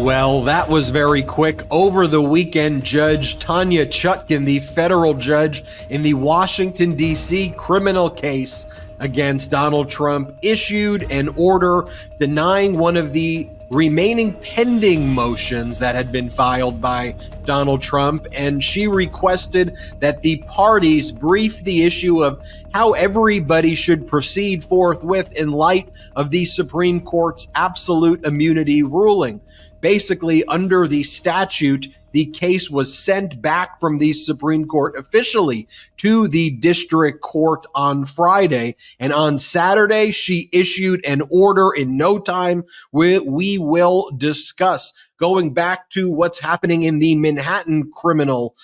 Well, that was very quick. Over the weekend, Judge Chutkan, the federal judge in the Washington, D.C. criminal case against Donald Trump, issued an order denying one of the remaining pending motions that had been filed by Donald Trump, and she requested that the parties brief the issue of how everybody should proceed forthwith in light of the Supreme Court's absolute immunity ruling. Basically, under the statute, the case was sent back from the Supreme Court officially to the district court on Friday. And on Saturday, she issued an order in no time we will discuss. Going back to what's happening in the Manhattan criminal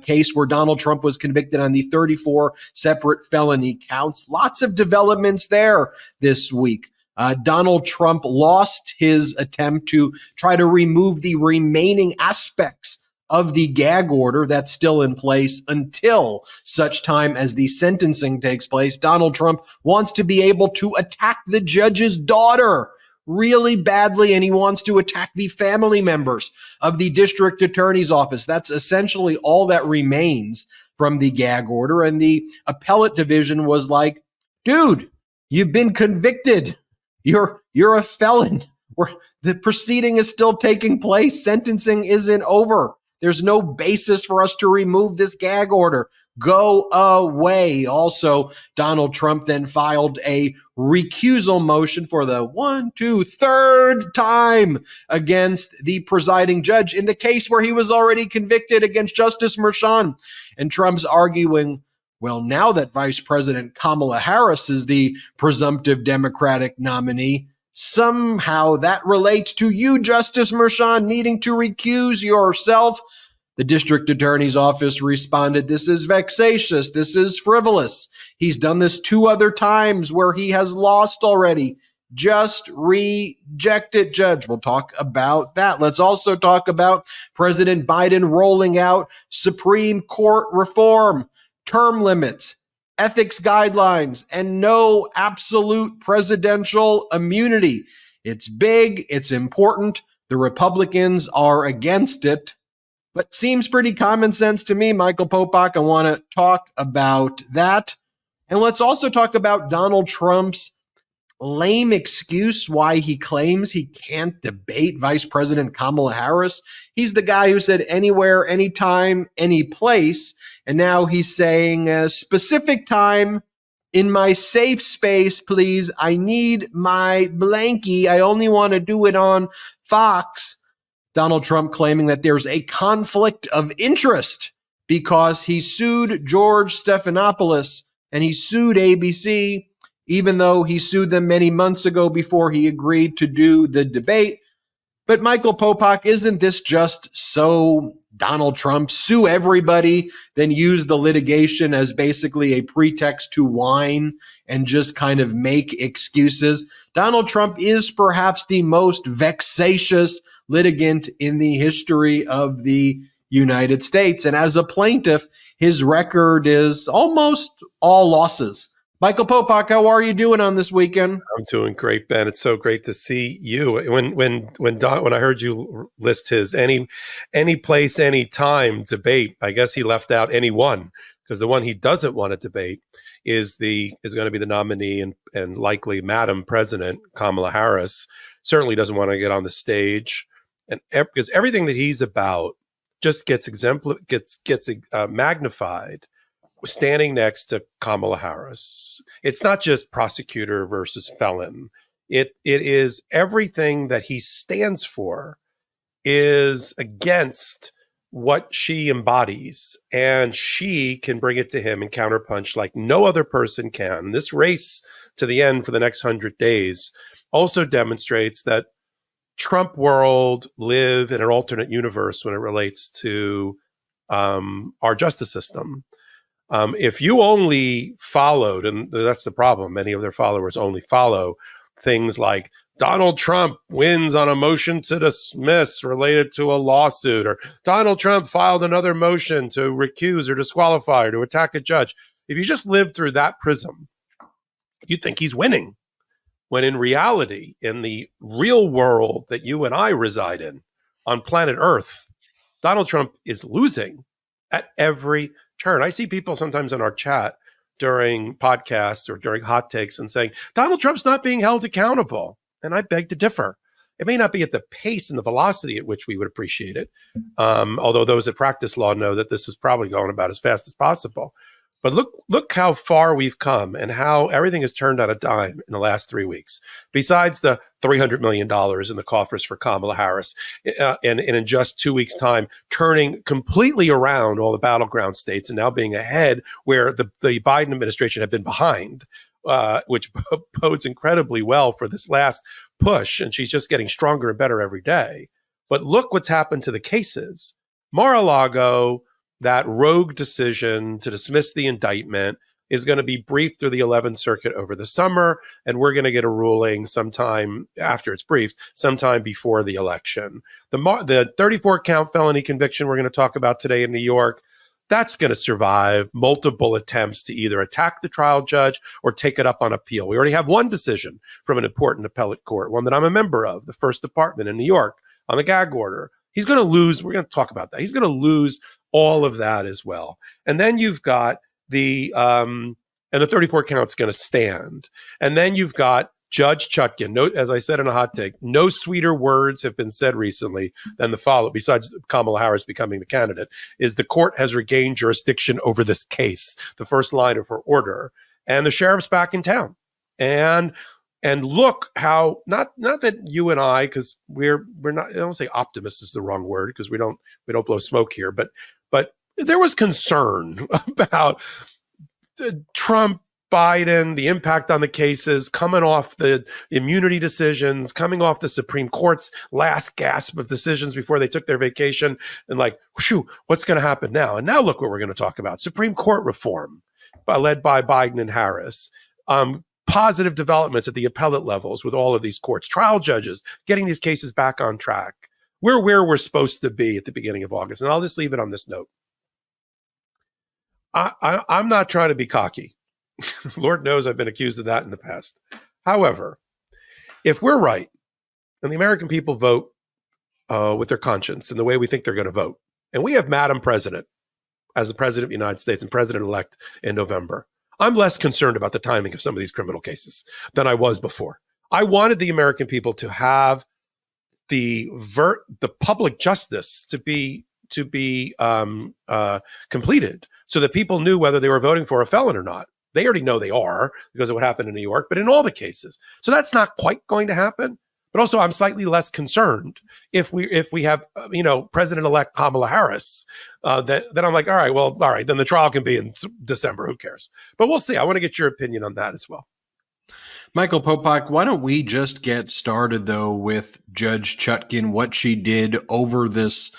case where Donald Trump was convicted on the 34 separate felony counts. Lots of developments there this week. Donald Trump lost his attempt to try to remove the remaining aspects of the gag order that's still in place until such time as the sentencing takes place. Donald Trump wants to be able to attack the judge's daughter really badly, and he wants to attack the family members of the district attorney's office. That's essentially all that remains from the gag order. And the appellate division was like, dude, you've been convicted. You're a felon. The proceeding is still taking place. Sentencing isn't over. There's no basis for us to remove this gag order. Go away. Also, Donald Trump then filed a recusal motion for the third time against the presiding judge in the case where he was already convicted against Justice Merchan. And Trump's arguing, well, now that Vice President Kamala Harris is the presumptive Democratic nominee, somehow that relates to you, Justice Merchan, needing to recuse yourself. The district attorney's office responded, this is vexatious. This is frivolous. He's done this 2 other times where he has lost already. Just reject it, Judge. We'll talk about that. Let's also talk about President Biden rolling out Supreme Court reform, term limits, ethics guidelines, and no absolute presidential immunity. It's big. It's important. The Republicans are against it, but seems pretty common sense to me. Michael Popok, I want to talk about that. And let's also talk about Donald Trump's lame excuse why he claims he can't debate Vice President Kamala Harris. He's the guy who said anywhere, anytime, any place. And now he's saying a specific time in my safe space, please. I need my blankie. I only want to do it on Fox. Donald Trump claiming that there's a conflict of interest because he sued George Stephanopoulos and he sued ABC, even though he sued them many months ago before he agreed to do the debate. But Michael Popok, isn't this just so Donald Trump? Sue everybody, then use the litigation as basically a pretext to whine and just kind of make excuses. Donald Trump is perhaps the most vexatious litigant in the history of the United States. And as a plaintiff, his record is almost all losses. Michael Popok, how are you doing on this weekend? I'm doing great, Ben. It's so great to see you. When I heard you list his any place, any time debate, I guess he left out anyone, because the one he doesn't want to debate is going to be the nominee and likely Madam President Kamala Harris. Certainly doesn't want to get on the stage, and because everything that he's about just gets magnified standing next to Kamala Harris. It's not just prosecutor versus felon. It is everything that he stands for is against what she embodies, and she can bring it to him and counterpunch like no other person can. This race to the end for the next 100 days also demonstrates that Trump world live in an alternate universe when it relates to our justice system. If you only followed, and that's the problem, many of their followers only follow things like Donald Trump wins on a motion to dismiss related to a lawsuit, or Donald Trump filed another motion to recuse or disqualify or to attack a judge. If you just lived through that prism, you'd think he's winning. When in reality, in the real world that you and I reside in, on planet Earth, Donald Trump is losing at every turn. I see people sometimes in our chat during podcasts or during hot takes and saying, Donald Trump's not being held accountable. And I beg to differ. It may not be at the pace and the velocity at which we would appreciate it, although those that practice law know that this is probably going about as fast as possible. But look how far we've come and how everything has turned on a dime in the last 3 weeks. Besides the $300 million in the coffers for Kamala Harris, and in just 2 weeks' time, turning completely around all the battleground states and now being ahead where the Biden administration had been behind, which bodes incredibly well for this last push. And she's just getting stronger and better every day. But look what's happened to the cases. Mar-a-Lago, that rogue decision to dismiss the indictment, is going to be briefed through the 11th Circuit over the summer, and we're going to get a ruling sometime after it's briefed, sometime before the election. The 34-count felony conviction we're going to talk about today in New York, that's going to survive multiple attempts to either attack the trial judge or take it up on appeal. We already have one decision from an important appellate court, one that I'm a member of, the First Department in New York, on the gag order. He's going to lose. We're going to talk about that. He's going to lose all of that as well. And then you've got the 34 count's going to stand. And then you've got Judge Chutkan. No, as I said in a hot take, no sweeter words have been said recently than the follow, besides Kamala Harris becoming the candidate, is the court has regained jurisdiction over this case, the first line of her order. And the sheriff's back in town. And look how, not that you and I, because we're not, I don't say optimist is the wrong word, because we don't blow smoke here, but there was concern about Trump, Biden, the impact on the cases, coming off the immunity decisions, coming off the Supreme Court's last gasp of decisions before they took their vacation, and like, whew, what's going to happen now? And now look what we're going to talk about. Supreme Court reform, led by Biden and Harris. Positive developments at the appellate levels with all of these courts, trial judges getting these cases back on track. We're where we're supposed to be at the beginning of August. And I'll just leave it on this note. I'm not trying to be cocky. Lord knows I've been accused of that in the past. However, if we're right and the American people vote with their conscience and the way we think they're going to vote, and we have Madam President as the President of the United States and President-elect in November, I'm less concerned about the timing of some of these criminal cases than I was before. I wanted the American people to have the public justice to be completed, so that people knew whether they were voting for a felon or not. They already know they are because of what happened in New York, but in all the cases. So that's not quite going to happen. But also, I'm slightly less concerned if we have President-elect Kamala Harris. Then I'm like, all right, then the trial can be in December. Who cares? But we'll see. I want to get your opinion on that as well. Michael Popok, why don't we just get started, though, with Judge Chutkan, what she did over this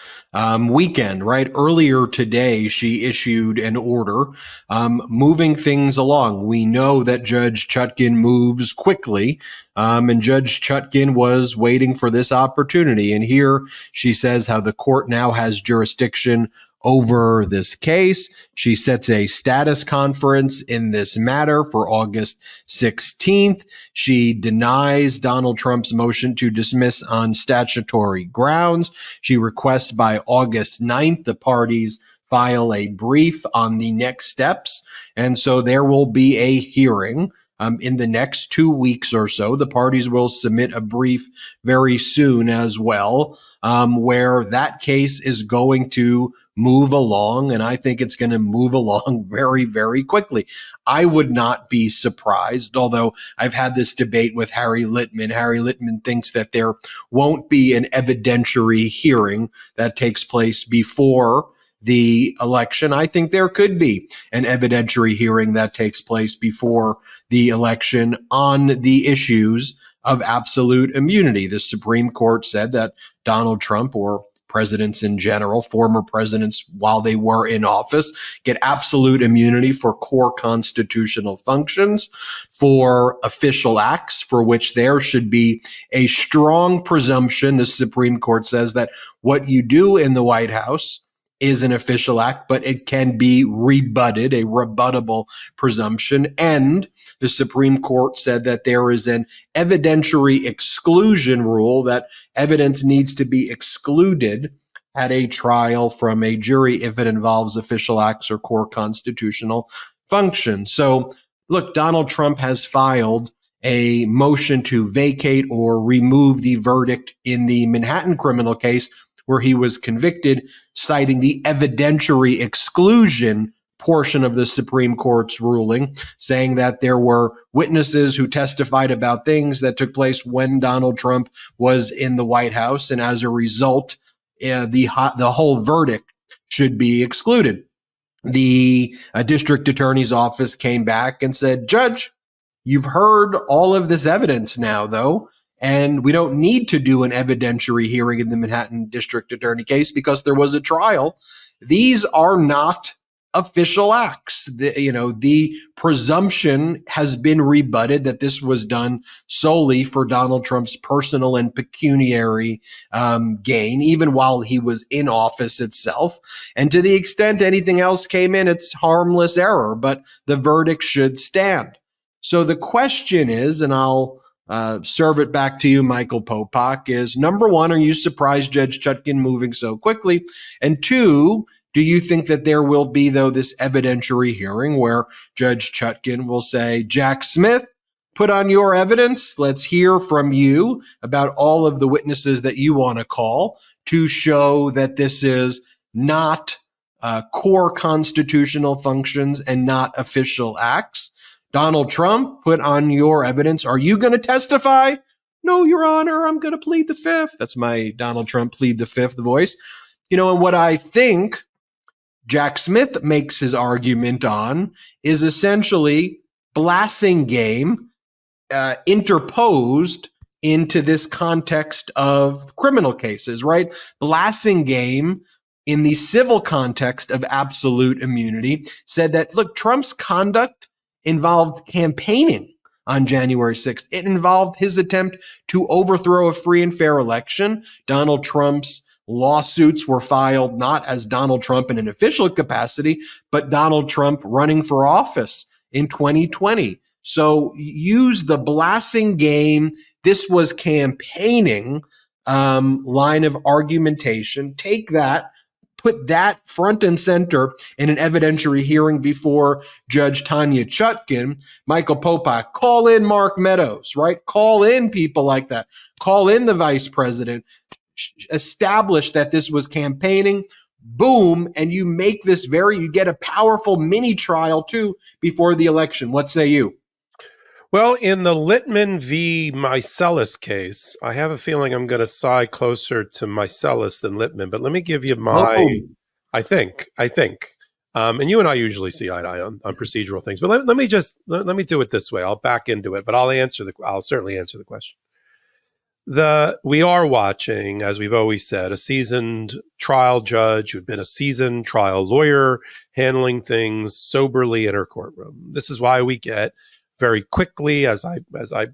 weekend, right? Earlier today, she issued an order moving things along. We know that Judge Chutkan moves quickly, and Judge Chutkan was waiting for this opportunity. And here she says how the court now has jurisdiction over this case. She sets a status conference in this matter for August 16th. She denies Donald Trump's motion to dismiss on statutory grounds. She requests by August 9th the parties file a brief on the next steps. And so there will be a hearing in the next 2 weeks or so. The parties will submit a brief very soon as well, where that case is going to move along, and I think it's going to move along very, very quickly. I would not be surprised, although I've had this debate with Harry Litman. Harry Litman thinks that there won't be an evidentiary hearing that takes place before the election. I think there could be an evidentiary hearing that takes place before the election on the issues of absolute immunity. The Supreme Court said that Donald Trump, or presidents in general, former presidents while they were in office, get absolute immunity for core constitutional functions, for official acts for which there should be a strong presumption. The Supreme Court says that what you do in the White House is an official act, but it can be rebutted, a rebuttable presumption. And the Supreme Court said that there is an evidentiary exclusion rule, that evidence needs to be excluded at a trial from a jury if it involves official acts or core constitutional functions. So, look, Donald Trump has filed a motion to vacate or remove the verdict in the Manhattan criminal case where he was convicted, citing the evidentiary exclusion portion of the Supreme Court's ruling, saying that there were witnesses who testified about things that took place when Donald Trump was in the White House, and as a result, the whole verdict should be excluded. The district attorney's office came back and said, Judge, you've heard all of this evidence now, though, and we don't need to do an evidentiary hearing in the Manhattan district attorney case because there was a trial. These are not official acts. The presumption has been rebutted that this was done solely for Donald Trump's personal and pecuniary gain, even while he was in office itself. And to the extent anything else came in, it's harmless error, but the verdict should stand. So the question is, and I'll serve it back to you, Michael Popok, is number one, are you surprised Judge Chutkan moving so quickly? And two, do you think that there will be, though, this evidentiary hearing where Judge Chutkan will say, Jack Smith, put on your evidence. Let's hear from you about all of the witnesses that you want to call to show that this is not core constitutional functions and not official acts. Donald Trump, put on your evidence. Are you going to testify? No, Your Honor, I'm going to plead the fifth. That's my Donald Trump plead the fifth voice. And what I think Jack Smith makes his argument on is essentially Blasingame interposed into this context of criminal cases, right? Blasingame, in the civil context of absolute immunity, said that, look, Trump's conduct involved campaigning on January 6th. It involved his attempt to overthrow a free and fair election. Donald Trump's lawsuits were filed not as Donald Trump in an official capacity, but Donald Trump running for office in 2020. So use the Blasingame, this was campaigning line of argumentation. Take that, put that front and center in an evidentiary hearing before Judge Tanya Chutkan. Michael Popok, call in Mark Meadows, right? Call in people like that. Call in the vice president. Establish that this was campaigning. Boom. And you make this you get a powerful mini trial too before the election. What say you? Well, in the Littman v. Meiselas case, I have a feeling I'm going to side closer to Meiselas than Littman, but let me give you I think, and you and I usually see eye to eye on procedural things, but let me do it this way. I'll back into it, but I'll certainly answer the question. We are watching, as we've always said, a seasoned trial judge who'd been a seasoned trial lawyer handling things soberly in her courtroom. This is why we get very quickly, the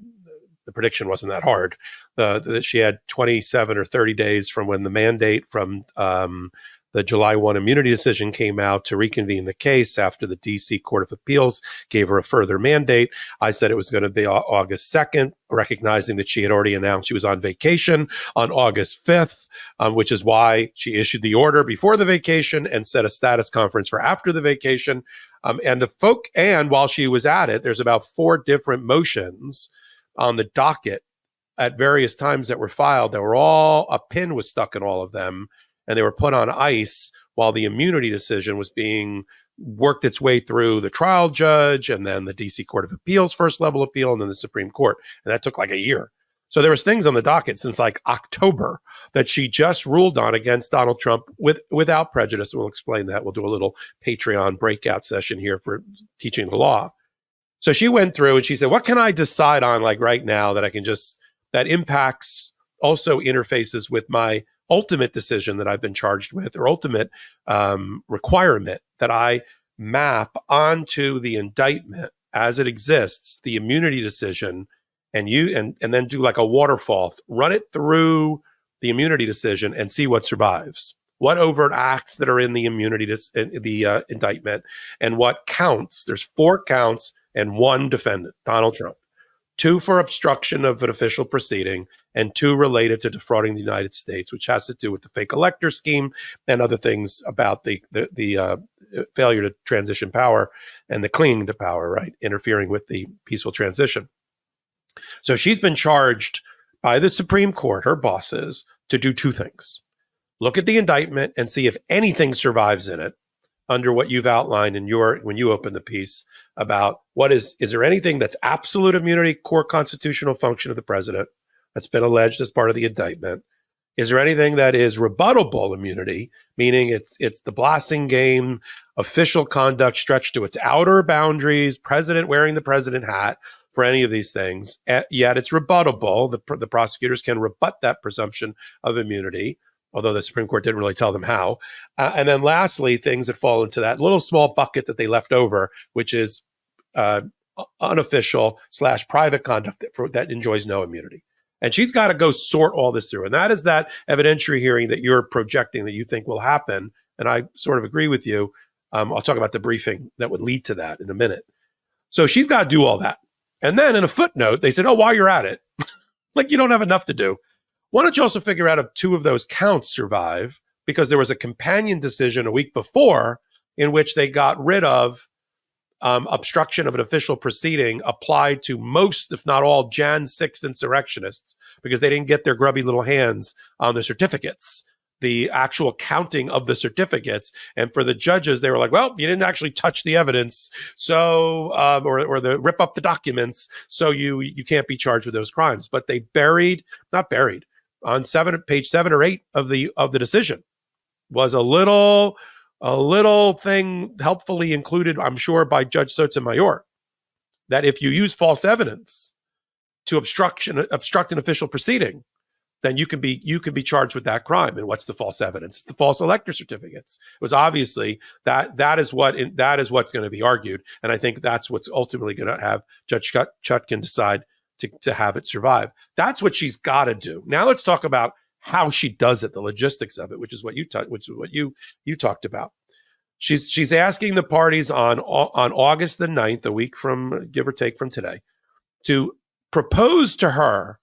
prediction wasn't that hard, that she had 27 or 30 days from when the mandate from the July 1 immunity decision came out to reconvene the case after the D.C. Court of Appeals gave her a further mandate. I said it was going to be August 2nd, recognizing that she had already announced she was on vacation on August 5th, which is why she issued the order before the vacation and set a status conference for after the vacation. And while she was at it, there's about 4 different motions on the docket at various times that were filed that were a pin was stuck in all of them, and they were put on ice while the immunity decision was being worked its way through the trial judge and then the DC Court of Appeals first level appeal and then the Supreme Court. And that took like a year. So there was things on the docket since like October that she just ruled on against Donald Trump without prejudice. We'll explain that. We'll do a little Patreon breakout session here for teaching the law. So she went through and she said, what can I decide on like right now that I can that impacts also interfaces with my ultimate decision that I've been charged with, or ultimate requirement that I map onto the indictment as it exists, the immunity decision, and then do like a waterfall, run it through the immunity decision and see what survives. what overt acts that are in the indictment, and what counts. There's 4 counts and 1 defendant, Donald Trump. 2 for obstruction of an official proceeding, and 2 related to defrauding the United States, which has to do with the fake elector scheme and other things about the failure to transition power and the clinging to power, right? Interfering with the peaceful transition. So she's been charged by the Supreme Court, her bosses, to do 2 things. Look at the indictment and see if anything survives in it under what you've outlined in when you open the piece about is there anything that's absolute immunity, core constitutional function of the president that's been alleged as part of the indictment? Is there anything that is rebuttable immunity, meaning it's the blasting game, official conduct stretched to its outer boundaries, president wearing the president hat for any of these things, yet it's rebuttable. The prosecutors can rebut that presumption of immunity, although the Supreme Court didn't really tell them how. And then lastly, things that fall into that little small bucket that they left over, which is unofficial / private conduct that enjoys no immunity. And she's got to go sort all this through. And that is that evidentiary hearing that you're projecting that you think will happen. And I sort of agree with you. I'll talk about the briefing that would lead to that in a minute. So she's got to do all that. And then in a footnote, they said, while you're at it, like you don't have enough to do. Why don't you also figure out if 2 of those counts survive? Because there was a companion decision a week before in which they got rid of obstruction of an official proceeding applied to most, if not all, Jan 6th insurrectionists because they didn't get their grubby little hands on the certificates, the actual counting of the certificates. And for the judges, they were like, well, you didn't actually touch the evidence, so or rip up the documents, so you can't be charged with those crimes. But they not buried, on page 7 or 8 of the decision was a little thing helpfully included, I'm sure, by Judge Sotomayor, that if you use false evidence to obstruct an official proceeding, then you can be charged with that crime. And what's the false evidence? It's the false elector certificates. It was obviously that is what's going to be argued, and I think that's what's ultimately going to have Judge Chutkan decide to have it survive. That's what she's got to do. Now let's talk about how she does it, the logistics of it, which is what you talked about. She's asking the parties on August the 9th, a week from, give or take from today, to propose to her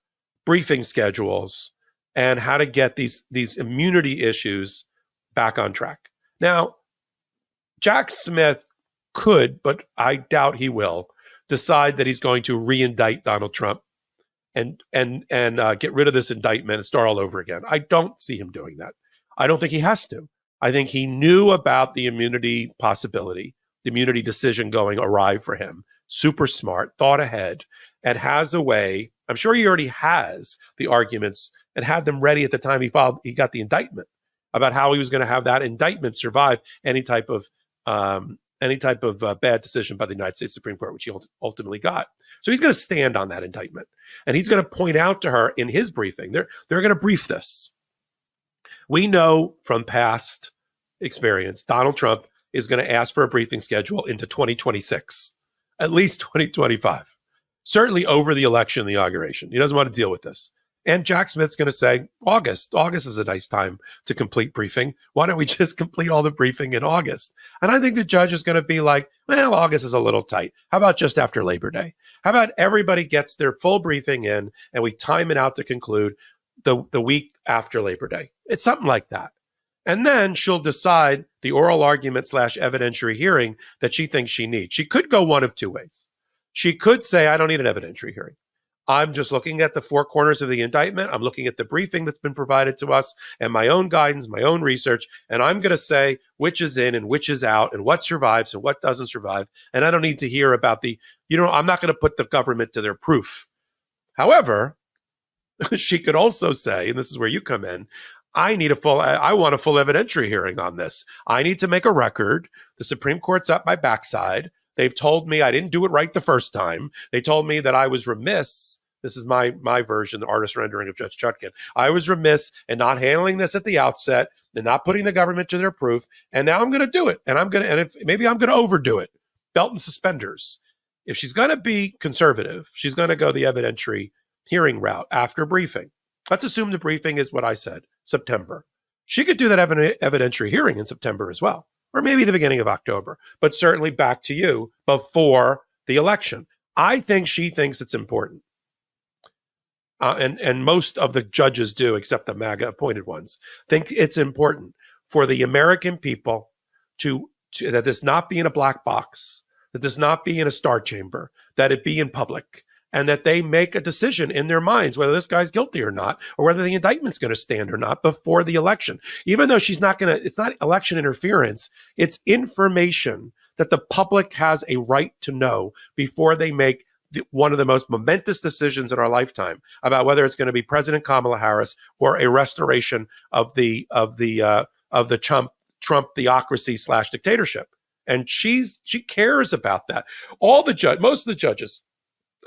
briefing schedules and how to get these immunity issues back on track. Now, Jack Smith could, but I doubt he will, decide that he's going to re-indict Donald Trump and get rid of this indictment and start all over again. I don't see him doing that. I don't think he has to. I think he knew about the immunity possibility, the immunity decision going awry for him. Super smart, thought ahead, and has a way. I'm sure he already has the arguments and had them ready at the time he got the indictment about how he was going to have that indictment survive any type of bad decision by the United States Supreme Court, which he ultimately got. So he's going to stand on that indictment, and he's going to point out to her in his briefing. They're going to brief this. We know from past experience, Donald Trump is going to ask for a briefing schedule into 2026, at least 2025, certainly over the election, the inauguration. He doesn't want to deal with this. And Jack Smith's going to say, August is a nice time to complete briefing. Why don't we just complete all the briefing in August? And I think the judge is going to be like, well, August is a little tight. How about just after Labor Day? How about everybody gets their full briefing in and we time it out to conclude the week after Labor Day? It's something like that. And then she'll decide the oral argument / evidentiary hearing that she thinks she needs. She could go one of 2 ways. She could say, I don't need an evidentiary hearing. I'm just looking at the 4 corners of the indictment. I'm looking at the briefing that's been provided to us and my own guidance, my own research. And I'm going to say which is in and which is out and what survives and what doesn't survive. And I don't need to hear about I'm not going to put the government to their proof. However, she could also say, and this is where you come in, I want a full evidentiary hearing on this. I need to make a record. The Supreme Court's up my backside. They've told me I didn't do it right the first time. They told me that I was remiss. This is my version, the artist rendering of Judge Chutkan. I was remiss in not handling this at the outset and not putting the government to their proof. And now I'm going to do it. And maybe I'm going to overdo it. Belt and suspenders. If she's going to be conservative, she's going to go the evidentiary hearing route after briefing. Let's assume the briefing is what I said, September. She could do that evidentiary hearing in September as well, or maybe the beginning of October, but certainly back to you before the election. I think she thinks it's important. And most of the judges do, except the MAGA appointed ones, think it's important for the American people to that this not be in a black box, that this not be in a star chamber, that it be in public, and that they make a decision in their minds whether this guy's guilty or not, or whether the indictment's going to stand or not before the election. Even though she's not going to, it's not election interference, it's information that the public has a right to know before they make one of the most momentous decisions in our lifetime about whether it's going to be President Kamala Harris or a restoration of the Trump theocracy / dictatorship. And she cares about that. Most of the judges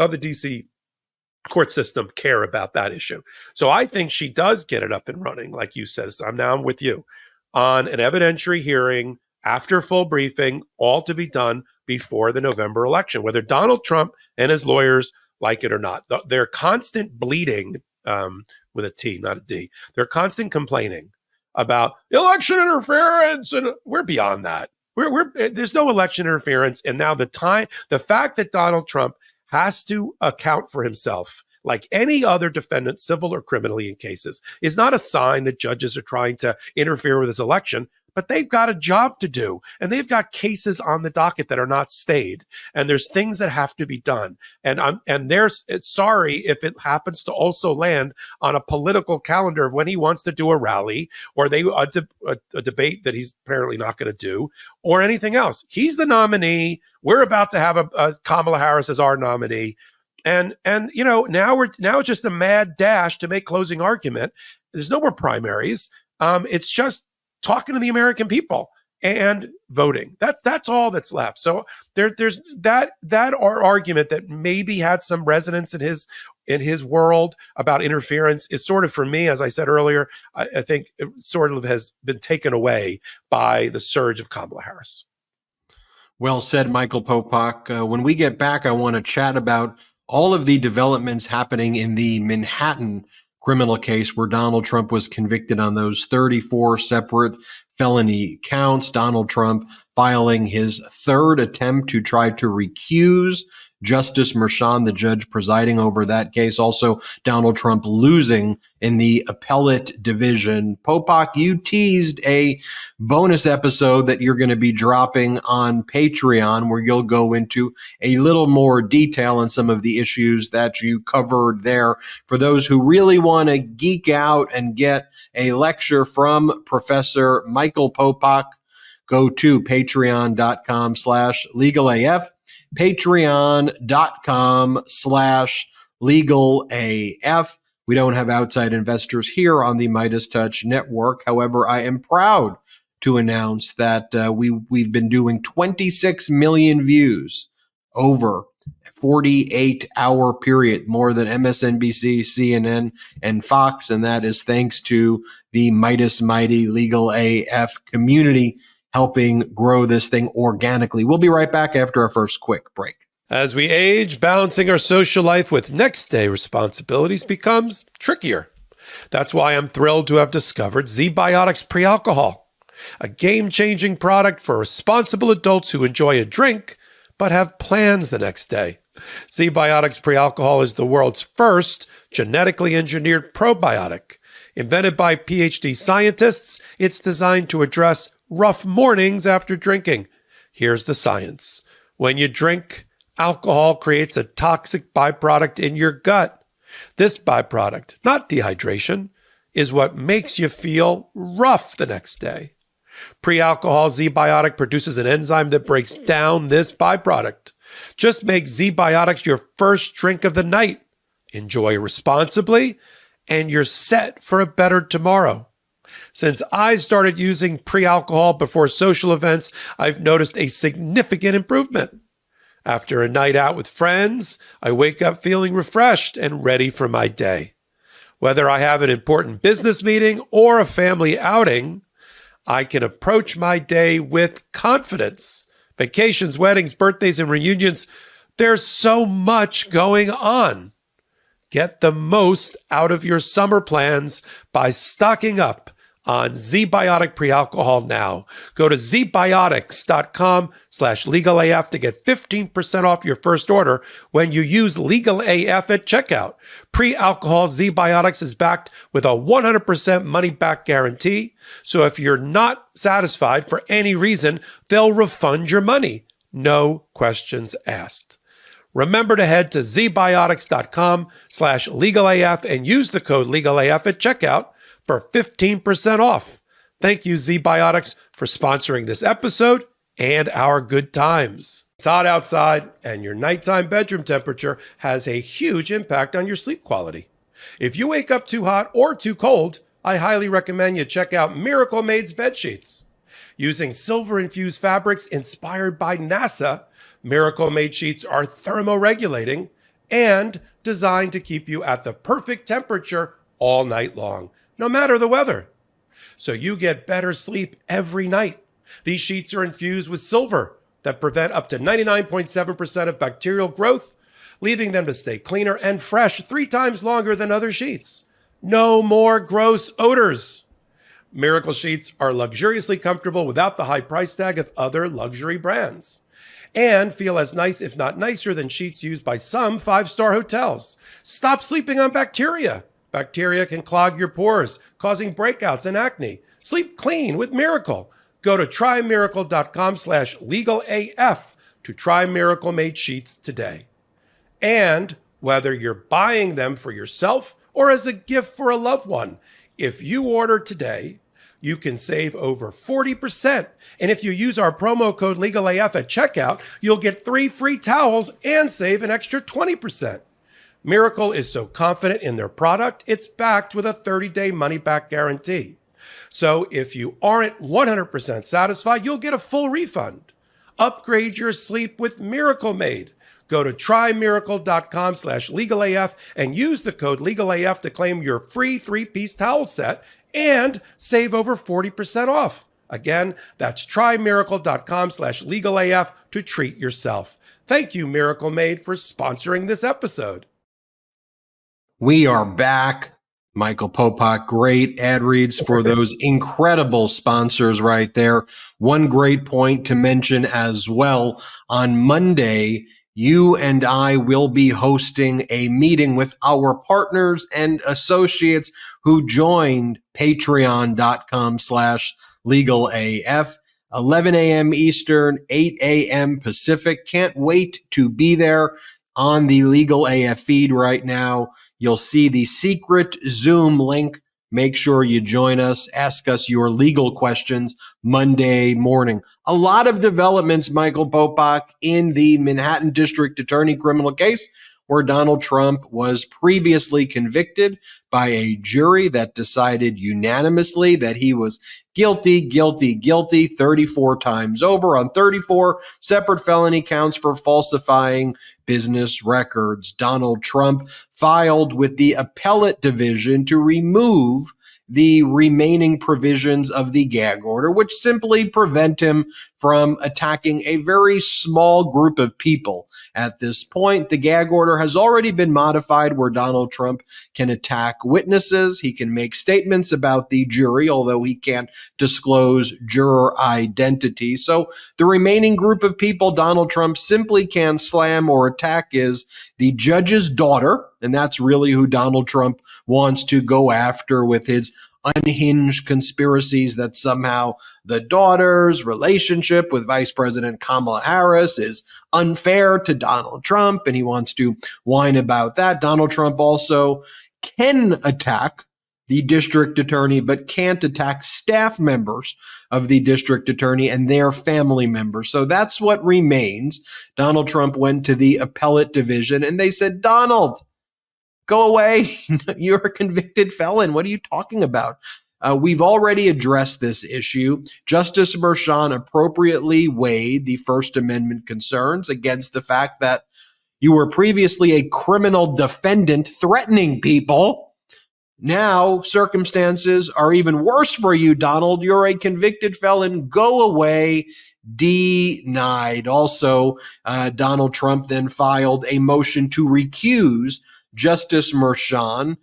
of the DC court system care about that issue. So I think she does get it up and running, like you said. So I'm with you on an evidentiary hearing after full briefing, all to be done before the November election, whether Donald Trump and his lawyers like it or not. Their constant bleeding, with a T, not a D, their constant complaining about election interference, and we're beyond that. There's no election interference. And now the fact that Donald Trump has to account for himself like any other defendant, civil or criminally in cases, is not a sign that judges are trying to interfere with his election. But they've got a job to do, and they've got cases on the docket that are not stayed, and there's things that have to be done. It's sorry if it happens to also land on a political calendar of when he wants to do a rally or a debate that he's apparently not going to do, or anything else. He's the nominee. We're about to have a Kamala Harris as our nominee. And now it's just a mad dash to make closing argument. There's no more primaries. It's just talking to the American people and voting. That's all that's left. So there's that argument that maybe had some resonance in his world about interference is sort of, for me, as I said earlier, I think it sort of has been taken away by the surge of Kamala Harris. Well said, Michael Popok. When we get back, I want to chat about all of the developments happening in the Manhattan criminal case where Donald Trump was convicted on those 34 separate felony counts. Donald Trump filing his third attempt to try to recuse Justice Merchan, the judge presiding over that case. Also, Donald Trump losing in the appellate division. Popok, you teased a bonus episode that you're going to be dropping on Patreon, where you'll go into a little more detail on some of the issues that you covered there. For those who really want to geek out and get a lecture from Professor Michael Popok, go to patreon.com/legalaf. patreon.com/legalaf. We don't have outside investors here on the Midas Touch Network. However, I am proud to announce that we've been doing 26 million views over a 48-hour period, more than MSNBC, CNN, and Fox, and that is thanks to the Midas Mighty Legal AF community helping grow this thing organically. We'll be right back after our first quick break. As we age, balancing our social life with next day responsibilities becomes trickier. That's why I'm thrilled to have discovered Z-Biotics Pre-Alcohol, a game-changing product for responsible adults who enjoy a drink but have plans the next day. Z-Biotics Pre-Alcohol is the world's first genetically engineered probiotic. Invented by PhD scientists, it's designed to address rough mornings after drinking. Here's the science. When you drink, alcohol creates a toxic byproduct in your gut. This byproduct, not dehydration, is what makes you feel rough the next day. Pre-alcohol Z-Biotic produces an enzyme that breaks down this byproduct. Just make Z-Biotics your first drink of the night. Enjoy responsibly, and you're set for a better tomorrow. Since I started using pre-alcohol before social events, I've noticed a significant improvement. After a night out with friends, I wake up feeling refreshed and ready for my day. Whether I have an important business meeting or a family outing, I can approach my day with confidence. Vacations, weddings, birthdays, and reunions, there's so much going on. Get the most out of your summer plans by stocking up on ZBiotic pre-alcohol now. Go to zbiotics.com/legalaf to get 15% off your first order when you use legalaf at checkout. Pre-alcohol ZBiotics is backed with a 100% money-back guarantee. So if you're not satisfied for any reason, they'll refund your money. No questions asked. Remember to head to zbiotics.com/legalaf and use the code legalaf at checkout for 15% off. Thank you, ZBiotics, for sponsoring this episode and our good times. It's hot outside, and your nighttime bedroom temperature has a huge impact on your sleep quality. If you wake up too hot or too cold, I highly recommend you check out Miracle Made's bed sheets. Using silver-infused fabrics inspired by NASA, Miracle Made sheets are thermoregulating and designed to keep you at the perfect temperature all night long, no matter the weather. So you get better sleep every night. These sheets are infused with silver that prevent up to 99.7% of bacterial growth, leaving them to stay cleaner and fresh 3 times longer than other sheets. No more gross odors. Miracle sheets are luxuriously comfortable without the high price tag of other luxury brands, and feel as nice, if not nicer, than sheets used by some 5-star hotels. Stop sleeping on bacteria. Bacteria can clog your pores, causing breakouts and acne. Sleep clean with Miracle. Go to trymiracle.com/legalaf to try Miracle Made sheets today. And whether you're buying them for yourself or as a gift for a loved one, if you order today, you can save over 40%. And if you use our promo code LegalAF at checkout, you'll get 3 free towels and save an extra 20%. Miracle is so confident in their product, it's backed with a 30-day money-back guarantee. So if you aren't 100% satisfied, you'll get a full refund. Upgrade your sleep with Miracle Made. Go to trymiracle.com/legalaf and use the code LegalAF to claim your free 3-piece towel set and save over 40% off. Again, that's trymiracle.com/legalaf to treat yourself. Thank you, Miracle Made, for sponsoring this episode. We are back. Michael Popok, great ad reads for those incredible sponsors right there. One great point to mention as well, on Monday, you and I will be hosting a meeting with our partners and associates who joined patreon.com/legalaf, 11 a.m. Eastern, 8 a.m. Pacific. Can't wait to be there on the Legal AF feed right now. You'll see the secret Zoom link. Make sure you join us. Ask us your legal questions Monday morning. A lot of developments, Michael Popok, in the Manhattan District Attorney criminal case where Donald Trump was previously convicted by a jury that decided unanimously that he was guilty 34 times over on 34 separate felony counts for falsifying business records. Donald Trump filed with the appellate division to remove the remaining provisions of the gag order, which simply prevent him from attacking a very small group of people. At this point, the gag order has already been modified where Donald Trump can attack witnesses. He can make statements about the jury, although he can't disclose juror identity. So the remaining group of people Donald Trump simply can slam or attack is the judge's daughter, and that's really who Donald Trump wants to go after with his unhinged conspiracies that somehow the daughter's relationship with Vice President Kamala Harris is unfair to Donald Trump, and he wants to whine about that. Donald Trump also can attack the district attorney, but can't attack staff members of the district attorney and their family members. So that's what remains. Donald Trump went to the appellate division and they said, Donald, go away. You're a convicted felon. What are you talking about? We've already addressed this issue. Justice Merchan appropriately weighed the First Amendment concerns against the fact that you were previously a criminal defendant threatening people. Now, circumstances are even worse for you, Donald. You're a convicted felon. Go away. Denied. Also, Donald Trump then filed a motion to recuse Justice Merchan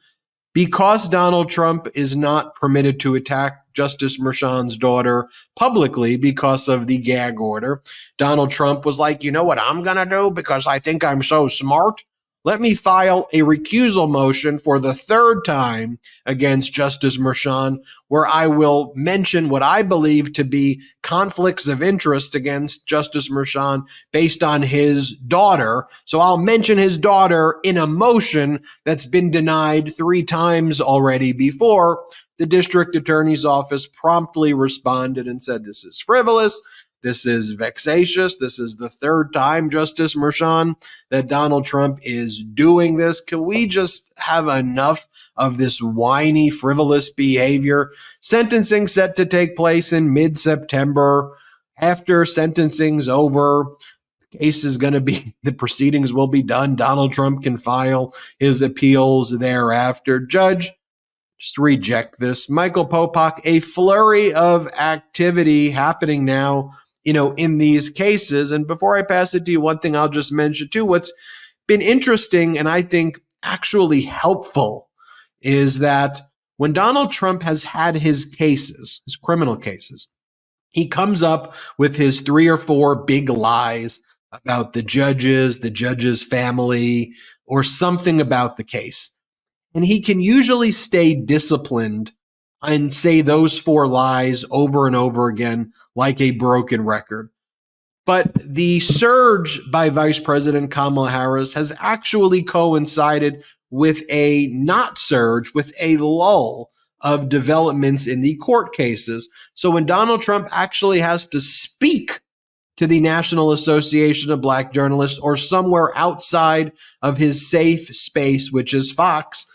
because Donald Trump is not permitted to attack Justice Merchan's daughter publicly because of the gag order, Donald Trump was like, you know what I'm going to do because I think I'm so smart? Let me file a recusal motion for the third time against Justice Merchan, where I will mention what I believe to be conflicts of interest against Justice Merchan based on his daughter. So I'll mention his daughter in a motion that's been denied 3 times already before. The district attorney's office promptly responded and said, this is frivolous. This is vexatious. This is the third time, Justice Merchan, that Donald Trump is doing this. Can we just have enough of this whiny, frivolous behavior? Sentencing set to take place in mid-September. After sentencing's over, the case is going to be, the proceedings will be done. Donald Trump can file his appeals thereafter. Judge, just reject this. Michael Popok, a flurry of activity happening now, in these cases. And before I pass it to you, one thing I'll just mention too, what's been interesting and I think actually helpful is that when Donald Trump has had his cases, his criminal cases, he comes up with his 3 or 4 big lies about the judge's family, or something about the case. And he can usually stay disciplined and say those 4 lies over and over again like a broken record. But the surge by Vice President Kamala Harris has actually coincided with a not surge, with a lull of developments in the court cases. So when Donald Trump actually has to speak to the National Association of Black Journalists or somewhere outside of his safe space, which is Fox,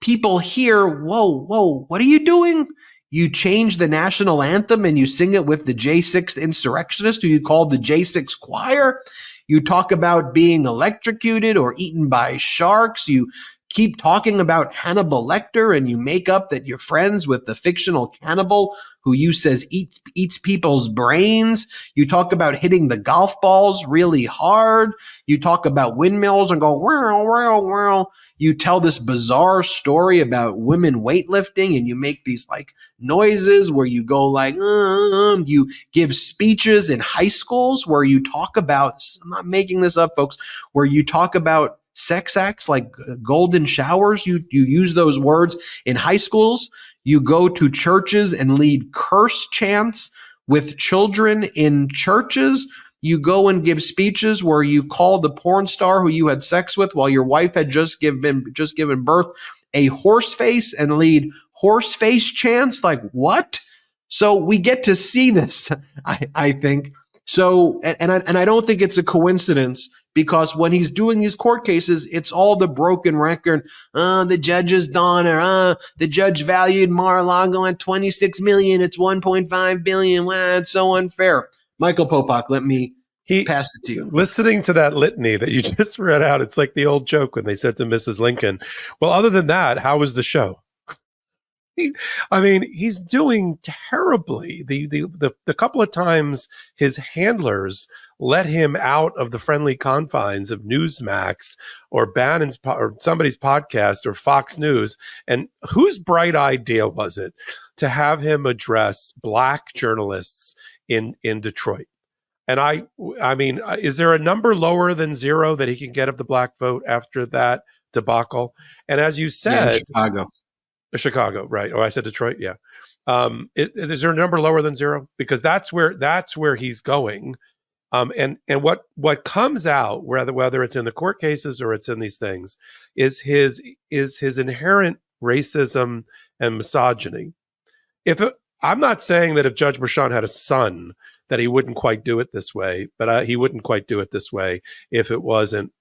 people hear, whoa, what are you doing? You change the national anthem and you sing it with the J6 insurrectionists who you call the J6 choir. You talk about being electrocuted or eaten by sharks. You keep talking about Hannibal Lecter and you make up that you're friends with the fictional cannibal who you says eats people's brains. You talk about hitting the golf balls really hard. You talk about windmills and go, wow, wow, wow. You tell this bizarre story about women weightlifting and you make these like noises where you go like, you give speeches in high schools where you talk about, I'm not making this up, folks, where you talk about sex acts like golden showers. You use those words in high schools. You go to churches and lead curse chants with children in churches. You go and give speeches where you call the porn star who you had sex with while your wife had just given birth a horse face and lead horse face chants. Like what? So we get to see this, I think. So, and I don't think it's a coincidence, because when he's doing these court cases, it's all the broken record. The judge's daughter, the judge valued Mar-a-Lago at $26 million. It's $1.5 billion. Wow, it's so unfair. Michael Popok, let me pass it to you. Listening to that litany that you just read out, it's like the old joke when they said to Mrs. Lincoln, well, other than that, how was the show? I mean, he's doing terribly. The couple of times his handlers let him out of the friendly confines of Newsmax or Bannon's or somebody's podcast or Fox News, and whose bright idea was it to have him address Black journalists in Detroit? And I mean, is there a number lower than 0 that he can get of the Black vote after that debacle? And as you said, Chicago, right? Oh, I said Detroit. Yeah. Is there a number lower than 0? Because that's where he's going. And what comes out, whether it's in the court cases or it's in these things, is his inherent racism and misogyny. I'm not saying that if Judge Merchan had a son that he wouldn't quite do it this way, but he wouldn't quite do it this way if it wasn't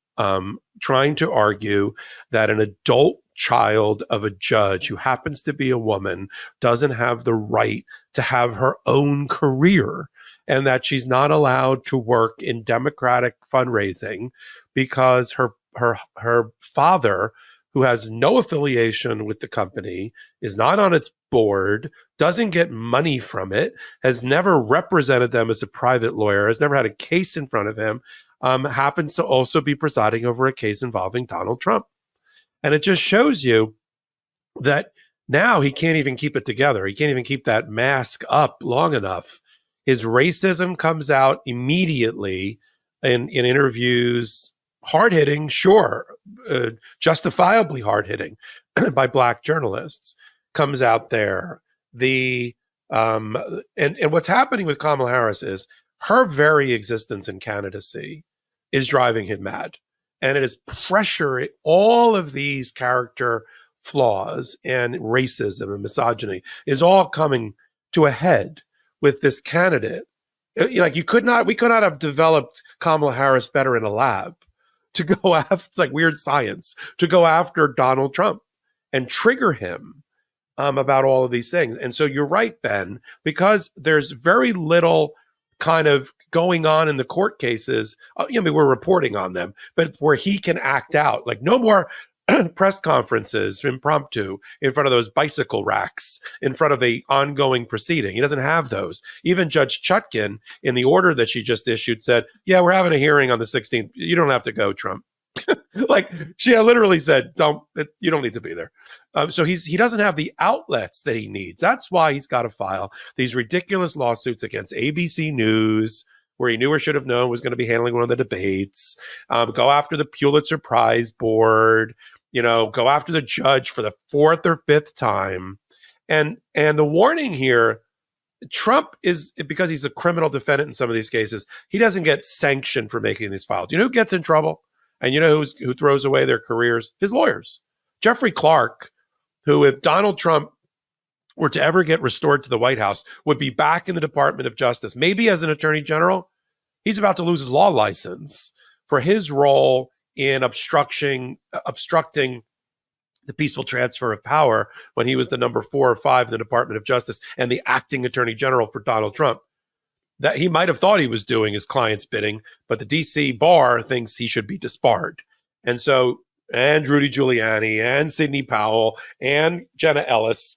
trying to argue that an adult child of a judge who happens to be a woman doesn't have the right to have her own career, and that she's not allowed to work in Democratic fundraising because her father, who has no affiliation with the company, is not on its board, doesn't get money from it, has never represented them as a private lawyer, has never had a case in front of him, happens to also be presiding over a case involving Donald Trump. And it just shows you that now he can't even keep it together. He can't even keep that mask up long enough. His racism comes out immediately in interviews, hard-hitting, sure, justifiably hard-hitting by Black journalists, comes out there. And what's happening with Kamala Harris is her very existence in candidacy is driving him mad. And it is pressuring all of these character flaws and racism and misogyny is all coming to a head with this candidate. Like we could not have developed Kamala Harris better in a lab to go after, it's like weird science, to go after Donald Trump and trigger him about all of these things. And so you're right, Ben, because there's very little kind of going on in the court cases. I mean, we're reporting on them, but where he can act out, like no more press conferences, impromptu, in front of those bicycle racks, in front of a ongoing proceeding. He doesn't have those. Even Judge Chutkan, in the order that she just issued, said, yeah, we're having a hearing on the 16th. You don't have to go, Trump. Like she literally said, you don't need to be there. So he doesn't have the outlets that he needs. That's why he's got to file these ridiculous lawsuits against ABC News, where he knew or should have known was going to be handling one of the debates, go after the Pulitzer Prize board, go after the judge for the fourth or fifth time. And the warning here, Trump is, because he's a criminal defendant in some of these cases, he doesn't get sanctioned for making these files. You know who gets in trouble? And you know who throws away their careers? His lawyers. Jeffrey Clark, who, if Donald Trump were to ever get restored to the White House, would be back in the Department of Justice, maybe as an attorney general. He's about to lose his law license for his role in obstructing the peaceful transfer of power when he was the number 4 or 5 in the Department of Justice and the acting attorney general for Donald Trump. That he might have thought he was doing his client's bidding, but the DC bar thinks he should be disbarred. And so, and Rudy Giuliani and Sidney Powell and Jenna Ellis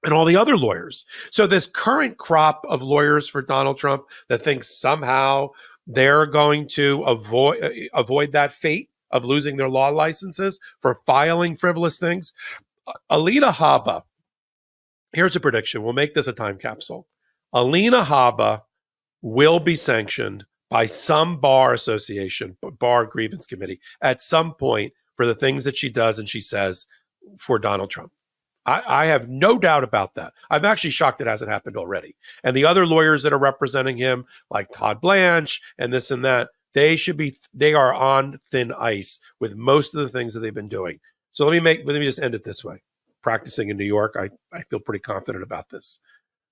and all the other lawyers. So this current crop of lawyers for Donald Trump that thinks somehow they're going to avoid that fate of losing their law licenses for filing frivolous things. Alina Habba, here's a prediction. We'll make this a time capsule. Alina Habba will be sanctioned by some bar association, bar grievance committee at some point for the things that she does and she says for Donald Trump. I have no doubt about that. I'm actually shocked it hasn't happened already. And the other lawyers that are representing him, like Todd Blanche and this and that, they are on thin ice with most of the things that they've been doing. So let me just end it this way. Practicing in New York, I feel pretty confident about this.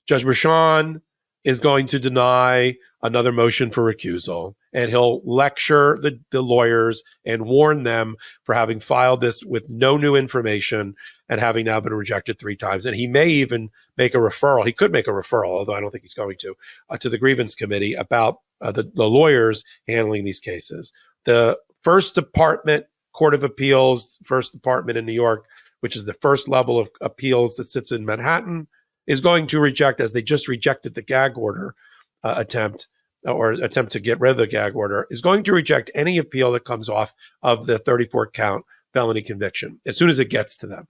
Judge Merchan is going to deny another motion for recusal, and he'll lecture the lawyers and warn them for having filed this with no new information and having now been rejected 3 times. And he may even make a referral. He could make a referral, although I don't think he's going to the grievance committee about the lawyers handling these cases. The First Department Court of Appeals, First Department in New York, which is the first level of appeals that sits in Manhattan, is going to reject, as they just rejected the gag order attempt to get rid of the gag order, is going to reject any appeal that comes off of the 34 count felony conviction as soon as it gets to them.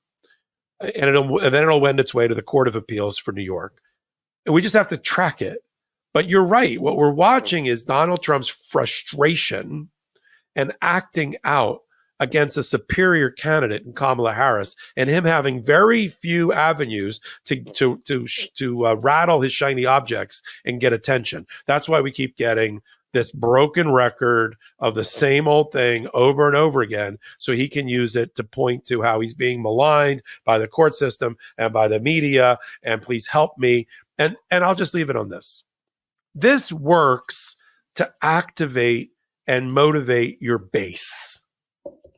And then it'll wend its way to the Court of Appeals for New York. And we just have to track it. But you're right. What we're watching is Donald Trump's frustration and acting out against a superior candidate in Kamala Harris, and him having very few avenues to rattle his shiny objects and get attention. That's why we keep getting this broken record of the same old thing over and over again, so he can use it to point to how he's being maligned by the court system and by the media, and please help me. And I'll just leave it on this. This works to activate and motivate your base.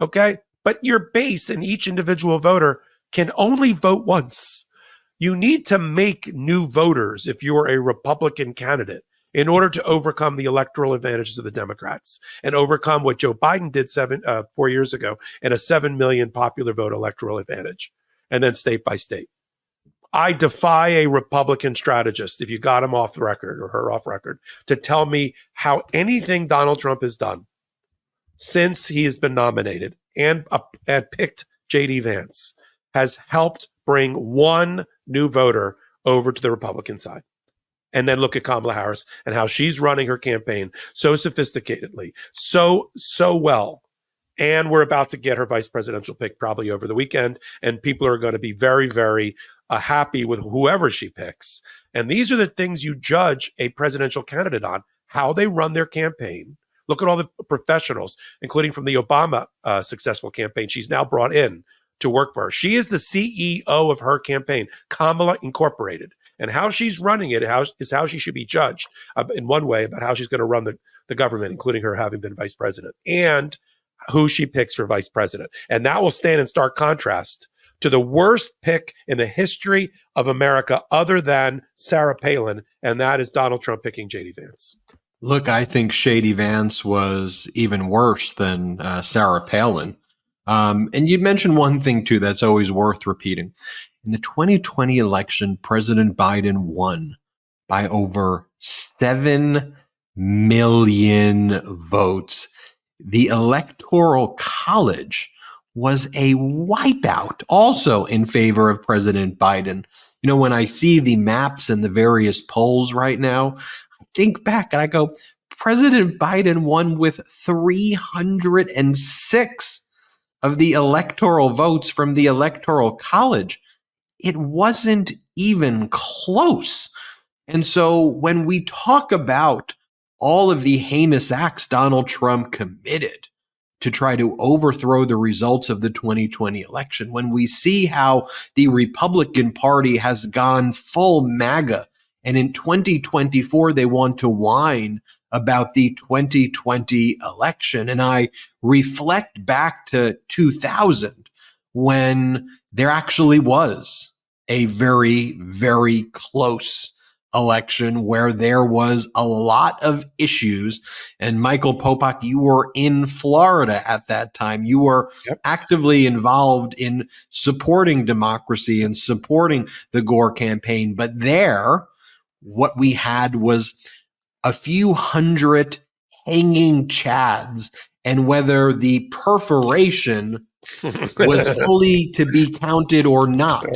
Okay? But your base and each individual voter can only vote once. You need to make new voters if you're a Republican candidate in order to overcome the electoral advantages of the Democrats and overcome what Joe Biden did 4 years ago in a 7 million popular vote electoral advantage, and then state by state. I defy a Republican strategist, if you got him off the record or her off record, to tell me how anything Donald Trump has done since he has been nominated and picked J.D. Vance has helped bring one new voter over to the Republican side. And then look at Kamala Harris and how she's running her campaign so sophisticatedly, so well. And we're about to get her vice presidential pick probably over the weekend. And people are going to be very, very happy with whoever she picks. And these are the things you judge a presidential candidate on, how they run their campaign. Look at all the professionals, including from the Obama successful campaign she's now brought in to work for her. She is the CEO of her campaign, Kamala Incorporated. And how she's running it is how she should be judged in one way about how she's going to run the government, including her having been vice president, and who she picks for vice president. And that will stand in stark contrast to the worst pick in the history of America other than Sarah Palin, and that is Donald Trump picking J.D. Vance. Look, I think Shady Vance was even worse than Sarah Palin. And you mentioned one thing, too, that's always worth repeating. In the 2020 election, President Biden won by over 7 million votes. The Electoral College was a wipeout also in favor of President Biden. You know, when I see the maps and the various polls right now, I think back and I go, President Biden won with 306 of the electoral votes from the Electoral College. It wasn't even close. And so when we talk about all of the heinous acts Donald Trump committed to try to overthrow the results of the 2020 election, when we see how the Republican Party has gone full MAGA, and in 2024 they want to whine about the 2020 election, and I reflect back to 2000 when there actually was a very, very close election where there was a lot of issues. And Michael Popok, you were in Florida at that time. You were actively involved in supporting democracy and supporting the Gore campaign. But there, what we had was a few hundred hanging chads, and whether the perforation was fully to be counted or not.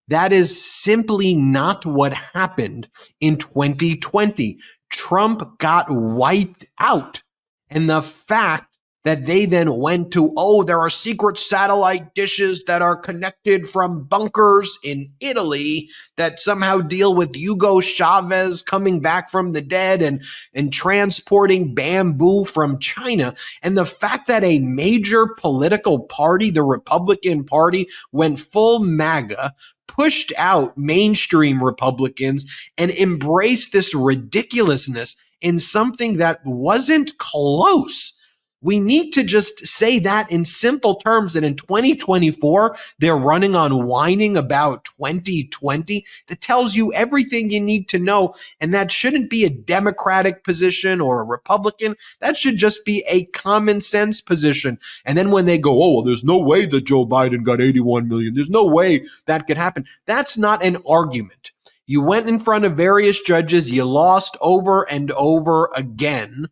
That is simply not what happened in 2020. Trump got wiped out. And the fact that they then went to, there are secret satellite dishes that are connected from bunkers in Italy that somehow deal with Hugo Chavez coming back from the dead and transporting bamboo from China. And the fact that a major political party, the Republican Party, went full MAGA, pushed out mainstream Republicans and embraced this ridiculousness in something that wasn't close. We need to just say that in simple terms. And in 2024, they're running on whining about 2020. That tells you everything you need to know. And that shouldn't be a Democratic position or a Republican. That should just be a common sense position. And then when they go, there's no way that Joe Biden got 81 million. There's no way that could happen. That's not an argument. You went in front of various judges. You lost over and over again.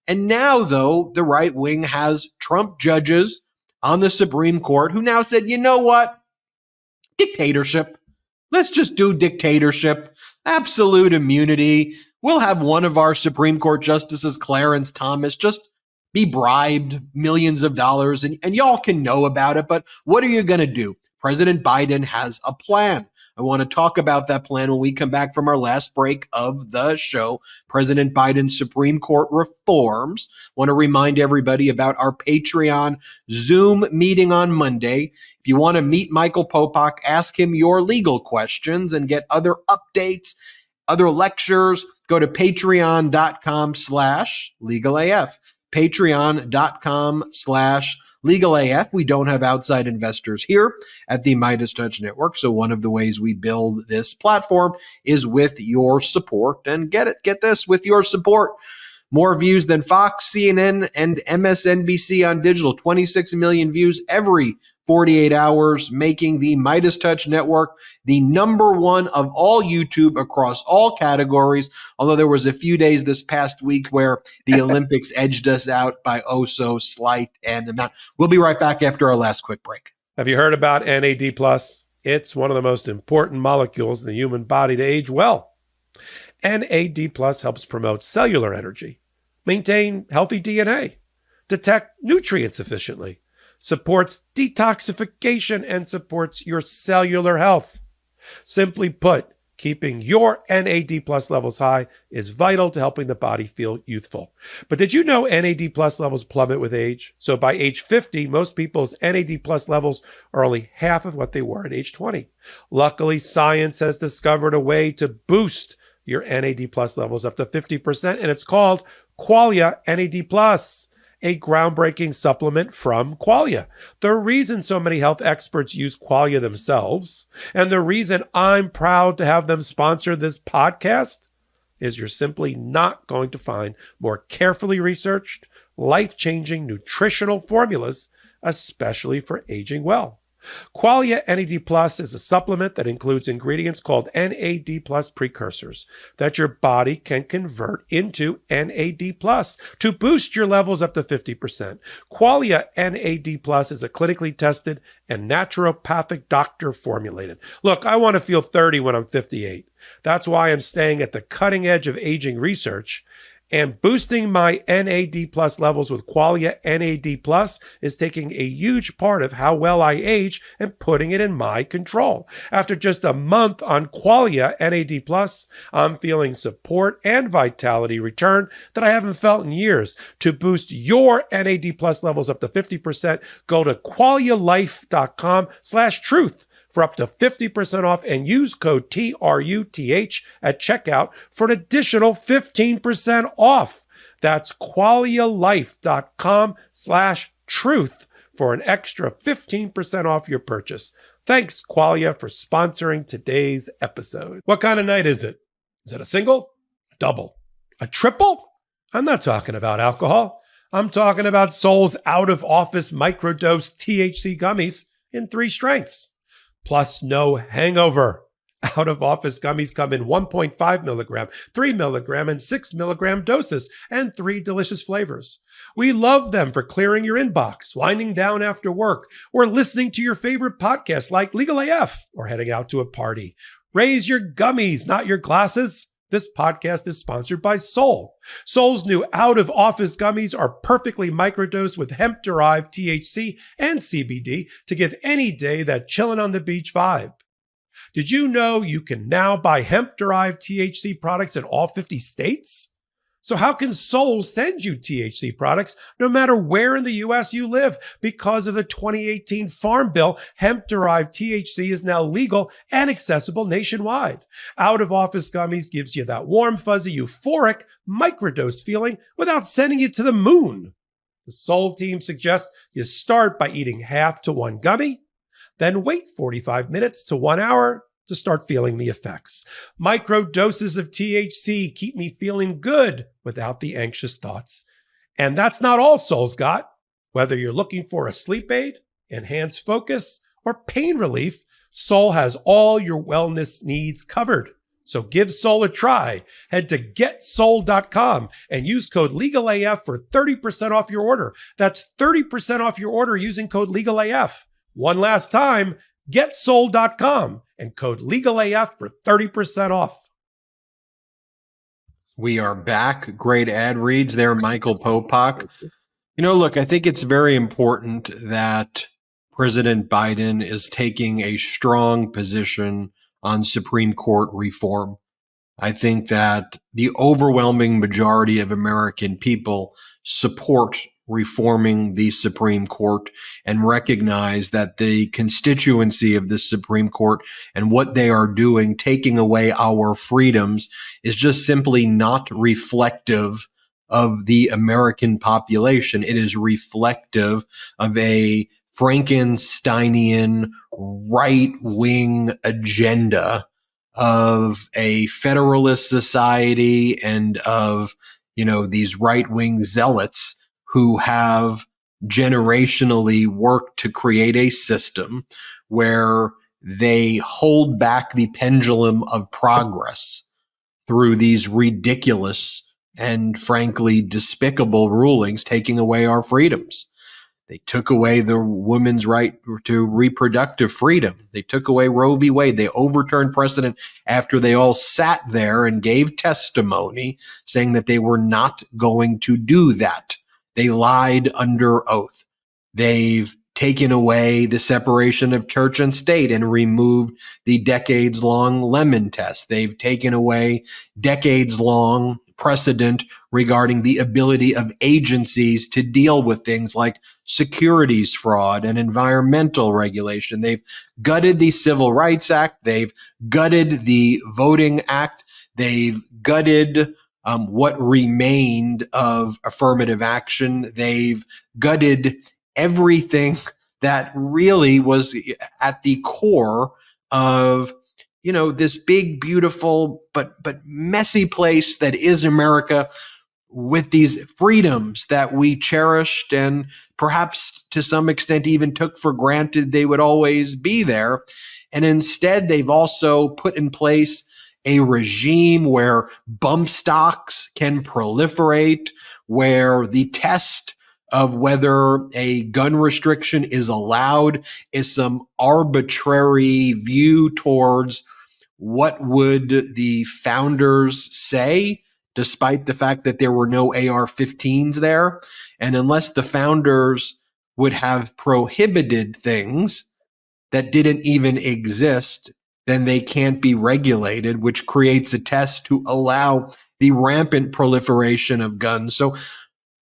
And now, though, the right wing has Trump judges on the Supreme Court who now said, you know what? Dictatorship. Let's just do dictatorship. Absolute immunity. We'll have one of our Supreme Court justices, Clarence Thomas, just be bribed millions of dollars, and y'all can know about it. But what are you going to do? President Biden has a plan. I want to talk about that plan when we come back from our last break of the show. President Biden's Supreme Court reforms. I want to remind everybody about our Patreon Zoom meeting on Monday. If you want to meet Michael Popok, ask him your legal questions and get other updates, other lectures, go to patreon.com/legalaf. Patreon.com/legalaf. We don't have outside investors here at the Midas Touch Network. So one of the ways we build this platform is with your support. And get this, with your support. More views than Fox, CNN, and MSNBC on digital. 26 million views every 48 hours, making the Midas Touch Network the #1 of all YouTube across all categories. Although there was a few days this past week where the Olympics edged us out by so slight an amount. We'll be right back after our last quick break. Have you heard about NAD+? It's one of the most important molecules in the human body to age well. NAD+ helps promote cellular energy, maintain healthy DNA, detect nutrients efficiently, supports detoxification, and supports your cellular health. Simply put, keeping your NAD+ levels high is vital to helping the body feel youthful. But did you know NAD+ levels plummet with age? So by age 50, most people's NAD+ levels are only half of what they were at age 20. Luckily, science has discovered a way to boost your NAD+ levels up to 50%, and it's called Qualia NAD+, a groundbreaking supplement from Qualia. The reason so many health experts use Qualia themselves, and the reason I'm proud to have them sponsor this podcast, is you're simply not going to find more carefully researched, life-changing nutritional formulas, especially for aging well. Qualia NAD Plus is a supplement that includes ingredients called NAD Plus precursors that your body can convert into NAD Plus to boost your levels up to 50%. Qualia NAD Plus is a clinically tested and naturopathic doctor formulated. Look, I want to feel 30 when I'm 58. That's why I'm staying at the cutting edge of aging research. And boosting my NAD Plus levels with Qualia NAD Plus is taking a huge part of how well I age and putting it in my control. After just a month on Qualia NAD Plus, I'm feeling support and vitality return that I haven't felt in years. To boost your NAD Plus levels up to 50%, go to qualialife.com/truth. for up to 50% off and use code TRUTH at checkout for an additional 15% off. That's qualialife.com/truth for an extra 15% off your purchase. Thanks, Qualia, for sponsoring today's episode. What kind of night is it? Is it a single, a double, a triple? I'm not talking about alcohol. I'm talking about Sol's out-of-office microdose THC gummies in 3 strengths. Plus no hangover. Out-of-office gummies come in 1.5 milligram, 3 milligram, and 6 milligram doses, and 3 delicious flavors. We love them for clearing your inbox, winding down after work, or listening to your favorite podcast like Legal AF, or heading out to a party. Raise your gummies, not your glasses. This podcast is sponsored by Sol. Sol's new out-of-office gummies are perfectly microdosed with hemp-derived THC and CBD to give any day that chillin' on the beach vibe. Did you know you can now buy hemp-derived THC products in all 50 states? So how can Sol send you THC products no matter where in the U.S. you live? Because of the 2018 Farm Bill, hemp-derived THC is now legal and accessible nationwide. Out-of-office gummies gives you that warm, fuzzy, euphoric microdose feeling without sending you to the moon. The Sol team suggests you start by eating half to 1 gummy, then wait 45 minutes to 1 hour to start feeling the effects. Micro doses of THC keep me feeling good without the anxious thoughts. And that's not all Sol's got. Whether you're looking for a sleep aid, enhanced focus, or pain relief, Sol has all your wellness needs covered. So give Sol a try. Head to getsol.com and use code LEGALAF for 30% off your order. That's 30% off your order using code LEGALAF. One last time, getsol.com and code LEGALAF for 30% off. We are back. Great ad reads there, Michael Popok. You know, look, I think it's very important that President Biden is taking a strong position on Supreme Court reform. I think that the overwhelming majority of American people support reforming the Supreme Court and recognize that the constituency of the Supreme Court and what they are doing, taking away our freedoms, is just simply not reflective of the American population. It is reflective of a Frankensteinian right-wing agenda of a federalist society and of, these right-wing zealots who have generationally worked to create a system where they hold back the pendulum of progress through these ridiculous and frankly despicable rulings, taking away our freedoms. They took away the woman's right to reproductive freedom. They took away Roe v. Wade. They overturned precedent after they all sat there and gave testimony saying that they were not going to do that. They lied under oath. They've taken away the separation of church and state and removed the decades-long Lemon test. They've taken away decades-long precedent regarding the ability of agencies to deal with things like securities fraud and environmental regulation. They've gutted the Civil Rights Act. They've gutted the Voting Act. They've gutted what remained of affirmative action. They've gutted everything that really was at the core of, you know, this big, beautiful, but messy place that is America, with these freedoms that we cherished and perhaps to some extent even took for granted they would always be there. And instead, they've also put in place a regime where bump stocks can proliferate, where the test of whether a gun restriction is allowed is some arbitrary view towards what would the founders say, despite the fact that there were no AR-15s there. And unless the founders would have prohibited things that didn't even exist, then they can't be regulated, which creates a test to allow the rampant proliferation of guns. So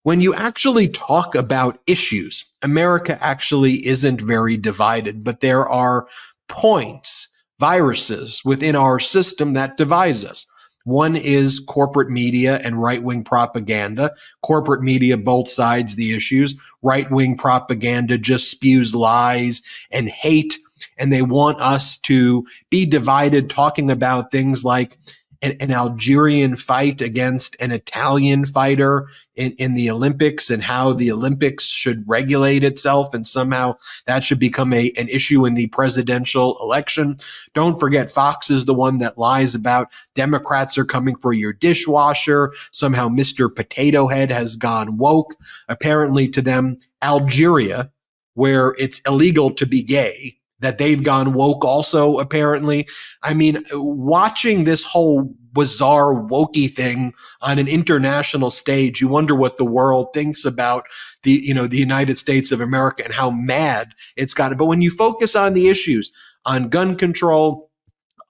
when you actually talk about issues, America actually isn't very divided, but there are points, viruses within our system that divides us. One is corporate media and right-wing propaganda. Corporate media both sides the issues. Right-wing propaganda just spews lies and hate, and they want us to be divided, talking about things like an Algerian fight against an Italian fighter in the Olympics, and how the Olympics should regulate itself, and somehow that should become an issue in the presidential election. Don't forget, Fox is the one that lies about Democrats are coming for your dishwasher. Somehow Mr. Potato Head has gone woke. Apparently to them, Algeria, where it's illegal to be gay, that they've gone woke also, apparently. I mean, watching this whole bizarre wokey thing on an international stage, you wonder what the world thinks about the United States of America and how mad it's gotten. But when you focus on the issues, on gun control,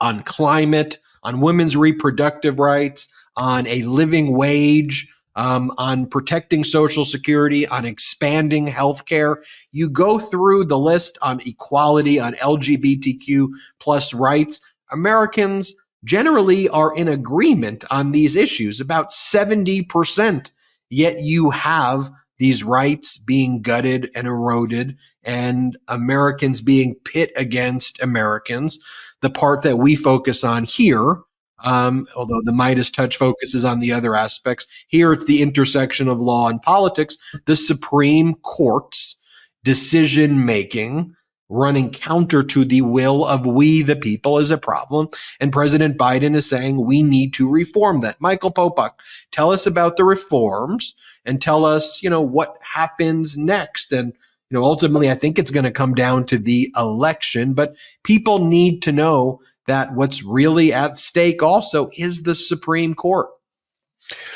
on climate, on women's reproductive rights, on a living wage, on protecting Social Security, on expanding healthcare. You go through the list on equality, on LGBTQ plus rights. Americans generally are in agreement on these issues, about 70%. Yet you have these rights being gutted and eroded, and Americans being pit against Americans. The part that we focus on here, although the Midas touch focuses on the other aspects, here it's the intersection of law and politics. The Supreme Court's decision-making running counter to the will of we the people is a problem, and President Biden is saying we need to reform that. Michael Popok, tell us about the reforms and tell us, what happens next. And ultimately, I think it's going to come down to the election, but people need to know that what's really at stake also is the Supreme Court.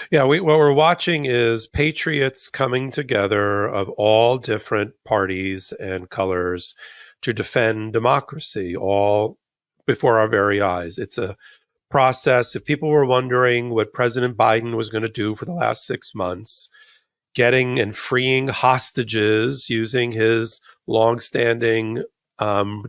Yeah, what we're watching is patriots coming together of all different parties and colors to defend democracy, all before our very eyes. It's a process. If people were wondering what President Biden was going to do for the last 6 months, getting and freeing hostages using his longstanding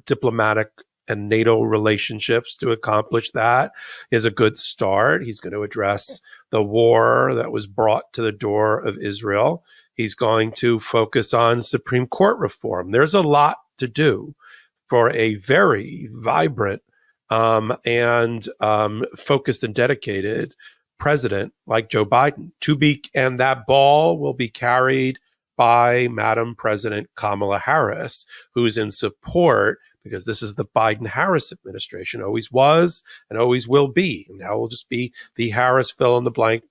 diplomatic and NATO relationships to accomplish that is a good start. He's going to address the war that was brought to the door of Israel. He's going to focus on Supreme Court reform. There's a lot to do for a very vibrant and focused and dedicated president like Joe Biden and that ball will be carried by Madam President Kamala Harris, who's in support, because this is the Biden-Harris administration, always was and always will be. And now will just be the Harris fill in the blank.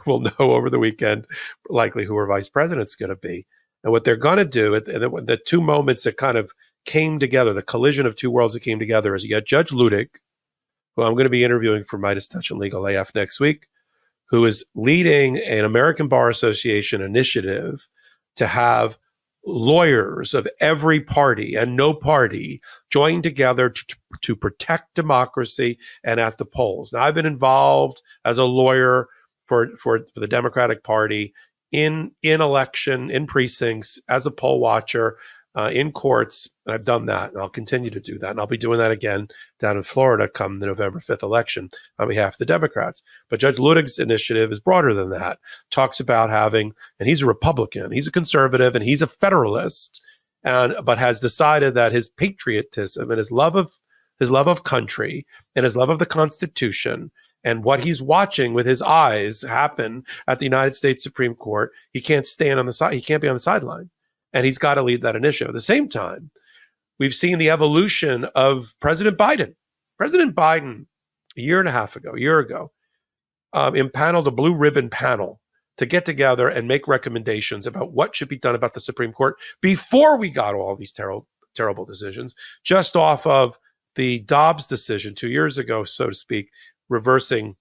We'll know over the weekend likely who our vice president's going to be. And what they're going to do, the two moments that kind of came together, the collision of two worlds that came together, is you got Judge Ludig, who I'm going to be interviewing for Midas Touch and Legal AF next week, who is leading an American Bar Association initiative to have lawyers of every party and no party join together to protect democracy and at the polls. Now, I've been involved as a lawyer for the Democratic Party in election, in precincts, as a poll watcher, in courts, and I've done that, and I'll continue to do that, and I'll be doing that again down in Florida come the November 5th election on behalf of the Democrats. But Judge Ludig's initiative is broader than that. Talks about having, and he's a Republican, he's a conservative, and he's a federalist, but has decided that his patriotism and his love of country and his love of the Constitution and what he's watching with his eyes happen at the United States Supreme Court, he can't stand on the side. He can't be on the sideline. And he's got to lead that initiative. At the same time, we've seen the evolution of President Biden. President Biden, a year ago, impaneled a blue ribbon panel to get together and make recommendations about what should be done about the Supreme Court before we got all these terrible decisions, just off of the Dobbs decision 2 years ago, so to speak, reversing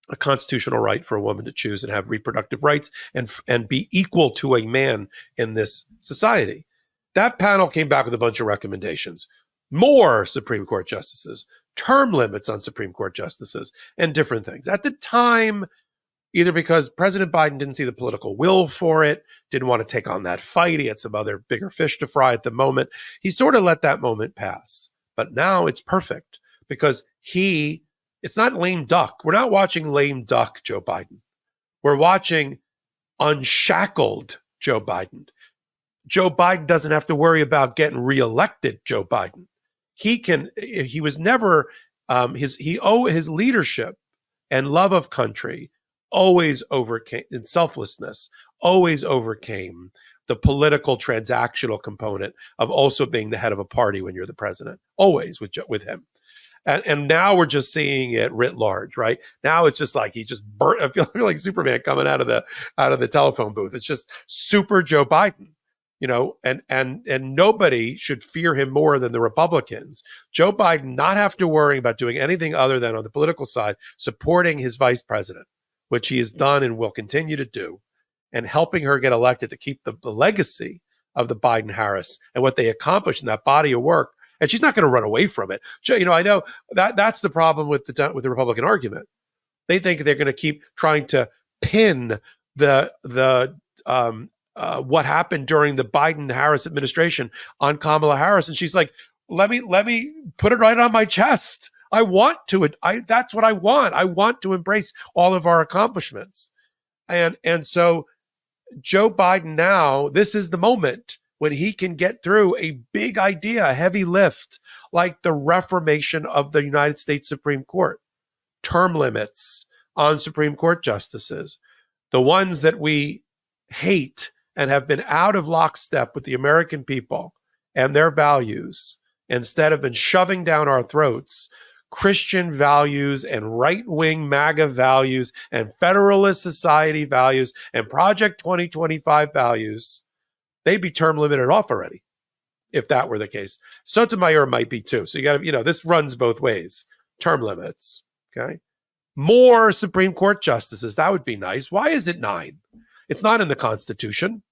a constitutional right for a woman to choose and have reproductive rights and be equal to a man in this society. That panel came back with a bunch of recommendations. More Supreme Court justices, term limits on Supreme Court justices, and different things. At the time, either because President Biden didn't see the political will for it, didn't want to take on that fight, he had some other bigger fish to fry at the moment, he sort of let that moment pass. But now it's perfect because it's not lame duck. We're not watching lame duck Joe Biden. We're watching unshackled Joe Biden. Joe Biden doesn't have to worry about getting reelected Joe Biden. His leadership and love of country always overcame, and selflessness always overcame the political transactional component of also being the head of a party when you're the president, always with him. And now we're just seeing it writ large, right? Now it's just like he just burnt. I feel like Superman coming out of the telephone booth. It's just super Joe Biden, and nobody should fear him more than the Republicans. Joe Biden not have to worry about doing anything other than on the political side, supporting his vice president, which he has done and will continue to do, and helping her get elected to keep the legacy of the Biden-Harris and what they accomplished in that body of work. And she's not going to run away from it. I know that's the problem with the Republican argument. They think they're going to keep trying to pin what happened during the Biden-Harris administration on Kamala Harris, and she's like, "Let me put it right on my chest. I want to. That's what I want. I want to embrace all of our accomplishments." And so Joe Biden now, this is the moment when he can get through a big idea, a heavy lift, like the reformation of the United States Supreme Court, term limits on Supreme Court justices, the ones that we hate and have been out of lockstep with the American people and their values, instead of been shoving down our throats Christian values and right-wing MAGA values and Federalist Society values and Project 2025 values. They'd be term limited off already if that were the case. Sotomayor might be too. So you got to, this runs both ways. Term limits, okay? More Supreme Court justices. That would be nice. Why is it 9? It's not in the Constitution.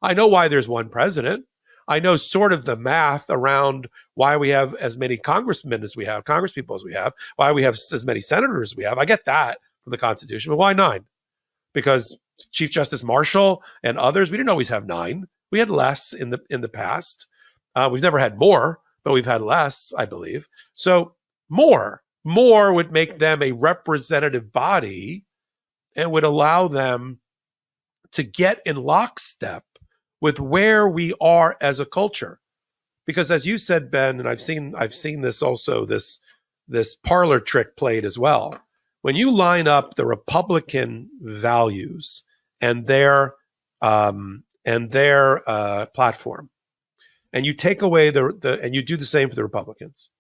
I know why there's one president. I know sort of the math around why we have as many congressmen as we have, congresspeople as we have, why we have as many senators as we have. I get that from the Constitution, but why 9? Because Chief Justice Marshall and others, we didn't always have 9. We had less in the past. We've never had more, but we've had less, I believe. So more would make them a representative body and would allow them to get in lockstep with where we are as a culture. Because as you said, Ben, and I've seen this also, this parlor trick played as well. When you line up the Republican values and their platform, and you take away and you do the same for the Republicans,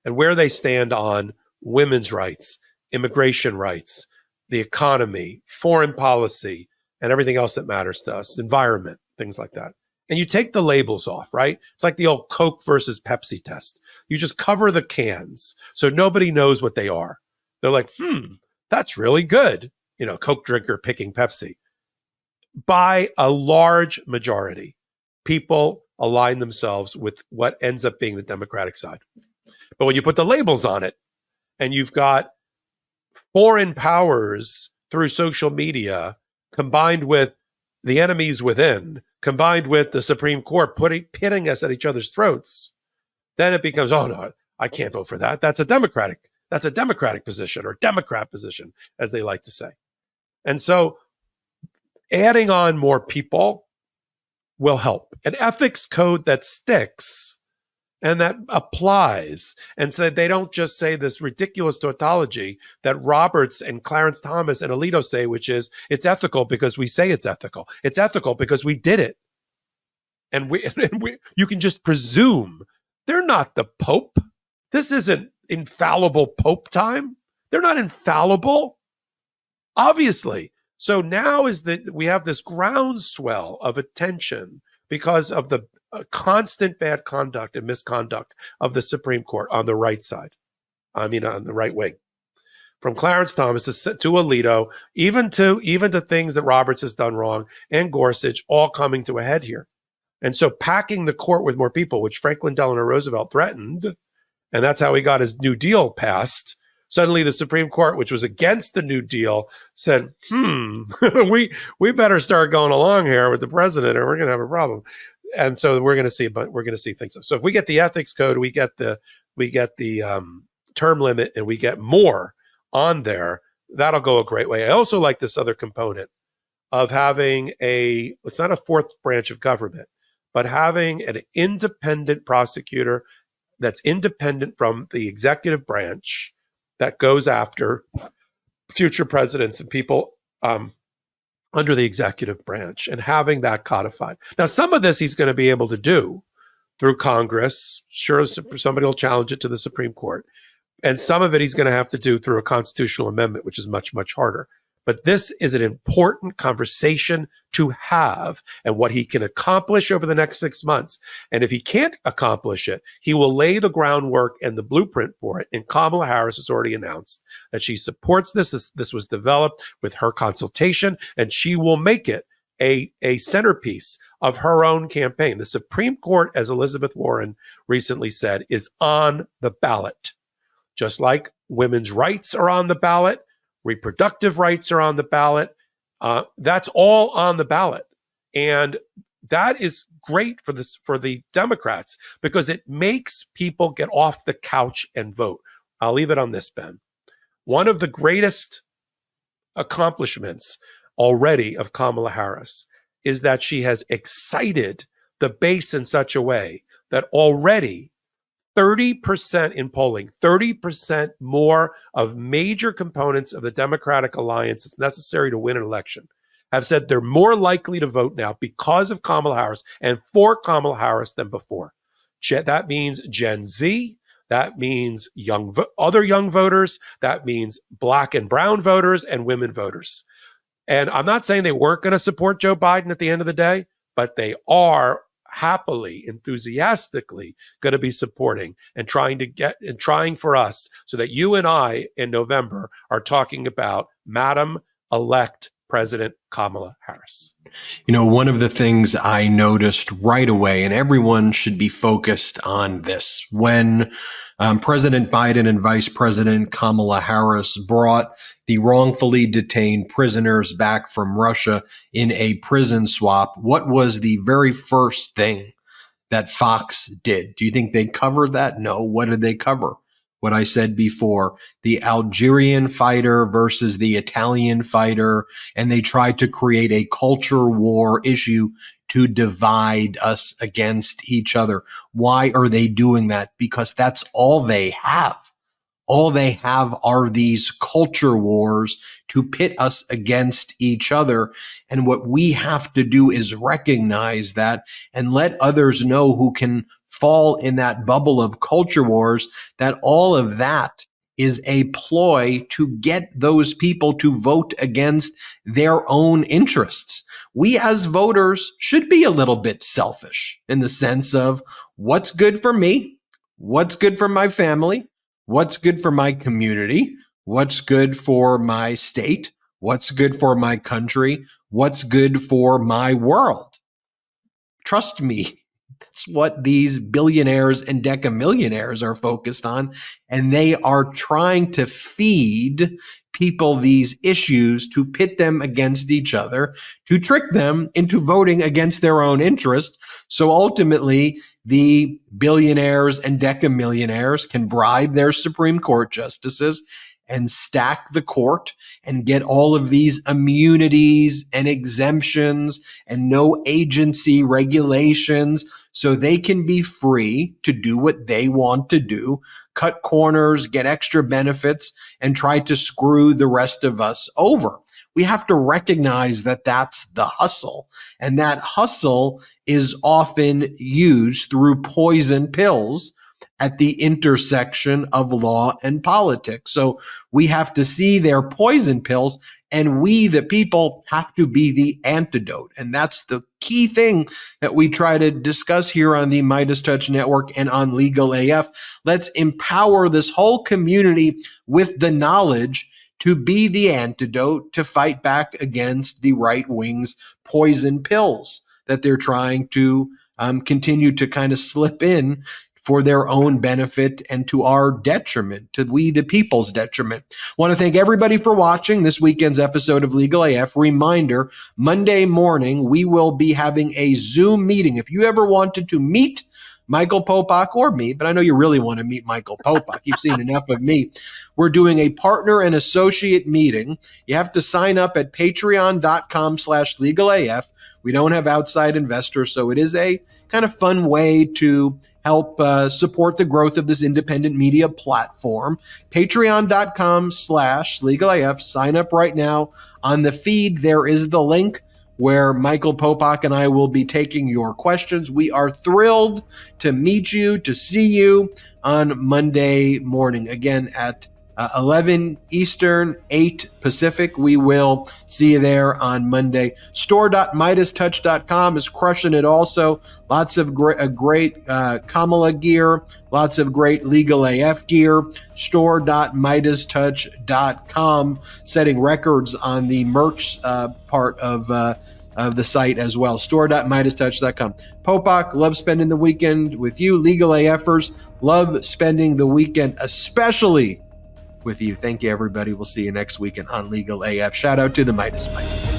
and where they stand on women's rights, immigration rights, the economy, foreign policy, and everything else that matters to us, environment, things like that. and you take the labels off, right? It's like the old Coke versus Pepsi test. You just cover the cans so nobody knows what they are. They're like, that's really good. Coke drinker picking Pepsi. By a large majority, people align themselves with what ends up being the Democratic side. But when you put the labels on it, and you've got foreign powers through social media combined with the enemies within, combined with the Supreme Court pitting us at each other's throats, then it becomes, oh no, I can't vote for that. That's a Democratic position, or Democrat position, as they like to say. And so adding on more people will help. An ethics code that sticks and that applies, and so that they don't just say this ridiculous tautology that Roberts and Clarence Thomas and Alito say, which is, it's ethical because we say it's ethical. It's ethical because we did it. And you can just presume they're not the Pope. This isn't infallible Pope time. They're not infallible, obviously. So now we have this groundswell of attention because of the constant bad conduct and misconduct of the Supreme Court on the right side. On the right wing. From Clarence Thomas to Alito, even to things that Roberts has done wrong, and Gorsuch, all coming to a head here. And so packing the court with more people, which Franklin Delano Roosevelt threatened, and that's how he got his New Deal passed. Suddenly the Supreme Court, which was against the New Deal, said, we better start going along here with the president, or we're going to have a problem. And so we're going to see things. So if we get the ethics code, we get the term limit, and we get more on there, that'll go a great way. I also like this other component of having it's not a fourth branch of government, but having an independent prosecutor that's independent from the executive branch that goes after future presidents and people under the executive branch, and having that codified. Now, some of this he's going to be able to do through Congress. Sure, somebody will challenge it to the Supreme Court. And some of it he's going to have to do through a constitutional amendment, which is much, much harder. But this is an important conversation to have, and what he can accomplish over the next 6 months. And if he can't accomplish it, he will lay the groundwork and the blueprint for it. And Kamala Harris has already announced that she supports this. This was developed with her consultation, and she will make it a centerpiece of her own campaign. The Supreme Court, as Elizabeth Warren recently said, is on the ballot. Just like women's rights are on the ballot, reproductive rights are on the ballot. That's all on the ballot. And that is great for the Democrats, because it makes people get off the couch and vote. I'll leave it on this, Ben. One of the greatest accomplishments already of Kamala Harris is that she has excited the base in such a way that already 30% in polling, 30% more of major components of the Democratic alliance that's necessary to win an election, have said they're more likely to vote now because of Kamala Harris and for Kamala Harris than before. That means Gen Z. That means other young voters. That means Black and brown voters and women voters. And I'm not saying they weren't going to support Joe Biden at the end of the day, but they are happily, enthusiastically going to be supporting and trying for us, so that you and I in November are talking about Madam-elect President Kamala Harris. One of the things I noticed right away, and everyone should be focused on this, when President Biden and Vice President Kamala Harris brought the wrongfully detained prisoners back from Russia in a prison swap, what was the very first thing that Fox did? Do you think they covered that? No. What did they cover? What I said before, the Algerian fighter versus the Italian fighter, and they tried to create a culture war issue to divide us against each other. Why are they doing that? Because that's all they have. All they have are these culture wars to pit us against each other. And what we have to do is recognize that and let others know who can fall in that bubble of culture wars, that all of that is a ploy to get those people to vote against their own interests. We as voters should be a little bit selfish in the sense of what's good for me, what's good for my family, what's good for my community, what's good for my state, what's good for my country, what's good for my world. Trust me, that's what these billionaires and decamillionaires are focused on. And they are trying to feed people these issues to pit them against each other, to trick them into voting against their own interests. So ultimately, the billionaires and decamillionaires can bribe their Supreme Court justices and stack the court and get all of these immunities and exemptions and no agency regulations so they can be free to do what they want to do, cut corners, get extra benefits, and try to screw the rest of us over. We have to recognize that that's the hustle, and that hustle is often used through poison pills at the intersection of law and politics. So we have to see their poison pills, and we, the people, have to be the antidote. And that's the key thing that we try to discuss here on the Midas Touch Network and on Legal AF. Let's empower this whole community with the knowledge to be the antidote to fight back against the right wing's poison pills that they're trying to continue to kind of slip in for their own benefit and to our detriment, to we the people's detriment. Want to thank everybody for watching this weekend's episode of Legal AF. Reminder, Monday morning, we will be having a Zoom meeting. If you ever wanted to meet Michael Popok or me, but I know you really want to meet Michael Popok. You've seen enough of me. We're doing a partner and associate meeting. You have to sign up at patreon.com/legalaf. We don't have outside investors, so it is a kind of fun way to help support the growth of this independent media platform. Patreon.com/legalaf. Sign up right now. On the feed, there is the link where Michael Popok and I will be taking your questions. We are thrilled to meet you, to see you on Monday morning. Again, at 11 Eastern, 8 Pacific. We will see you there on Monday. Store.midastouch.com is crushing it also. Lots of great Kamala gear, lots of great Legal AF gear. Store.midastouch.com, setting records on the merch part of the site as well. Store.midastouch.com. Popok, love spending the weekend with you. Legal AFers, love spending the weekend, especially with you. Thank you, everybody. We'll see you next weekend on Legal AF. Shout out to the Midas Mike.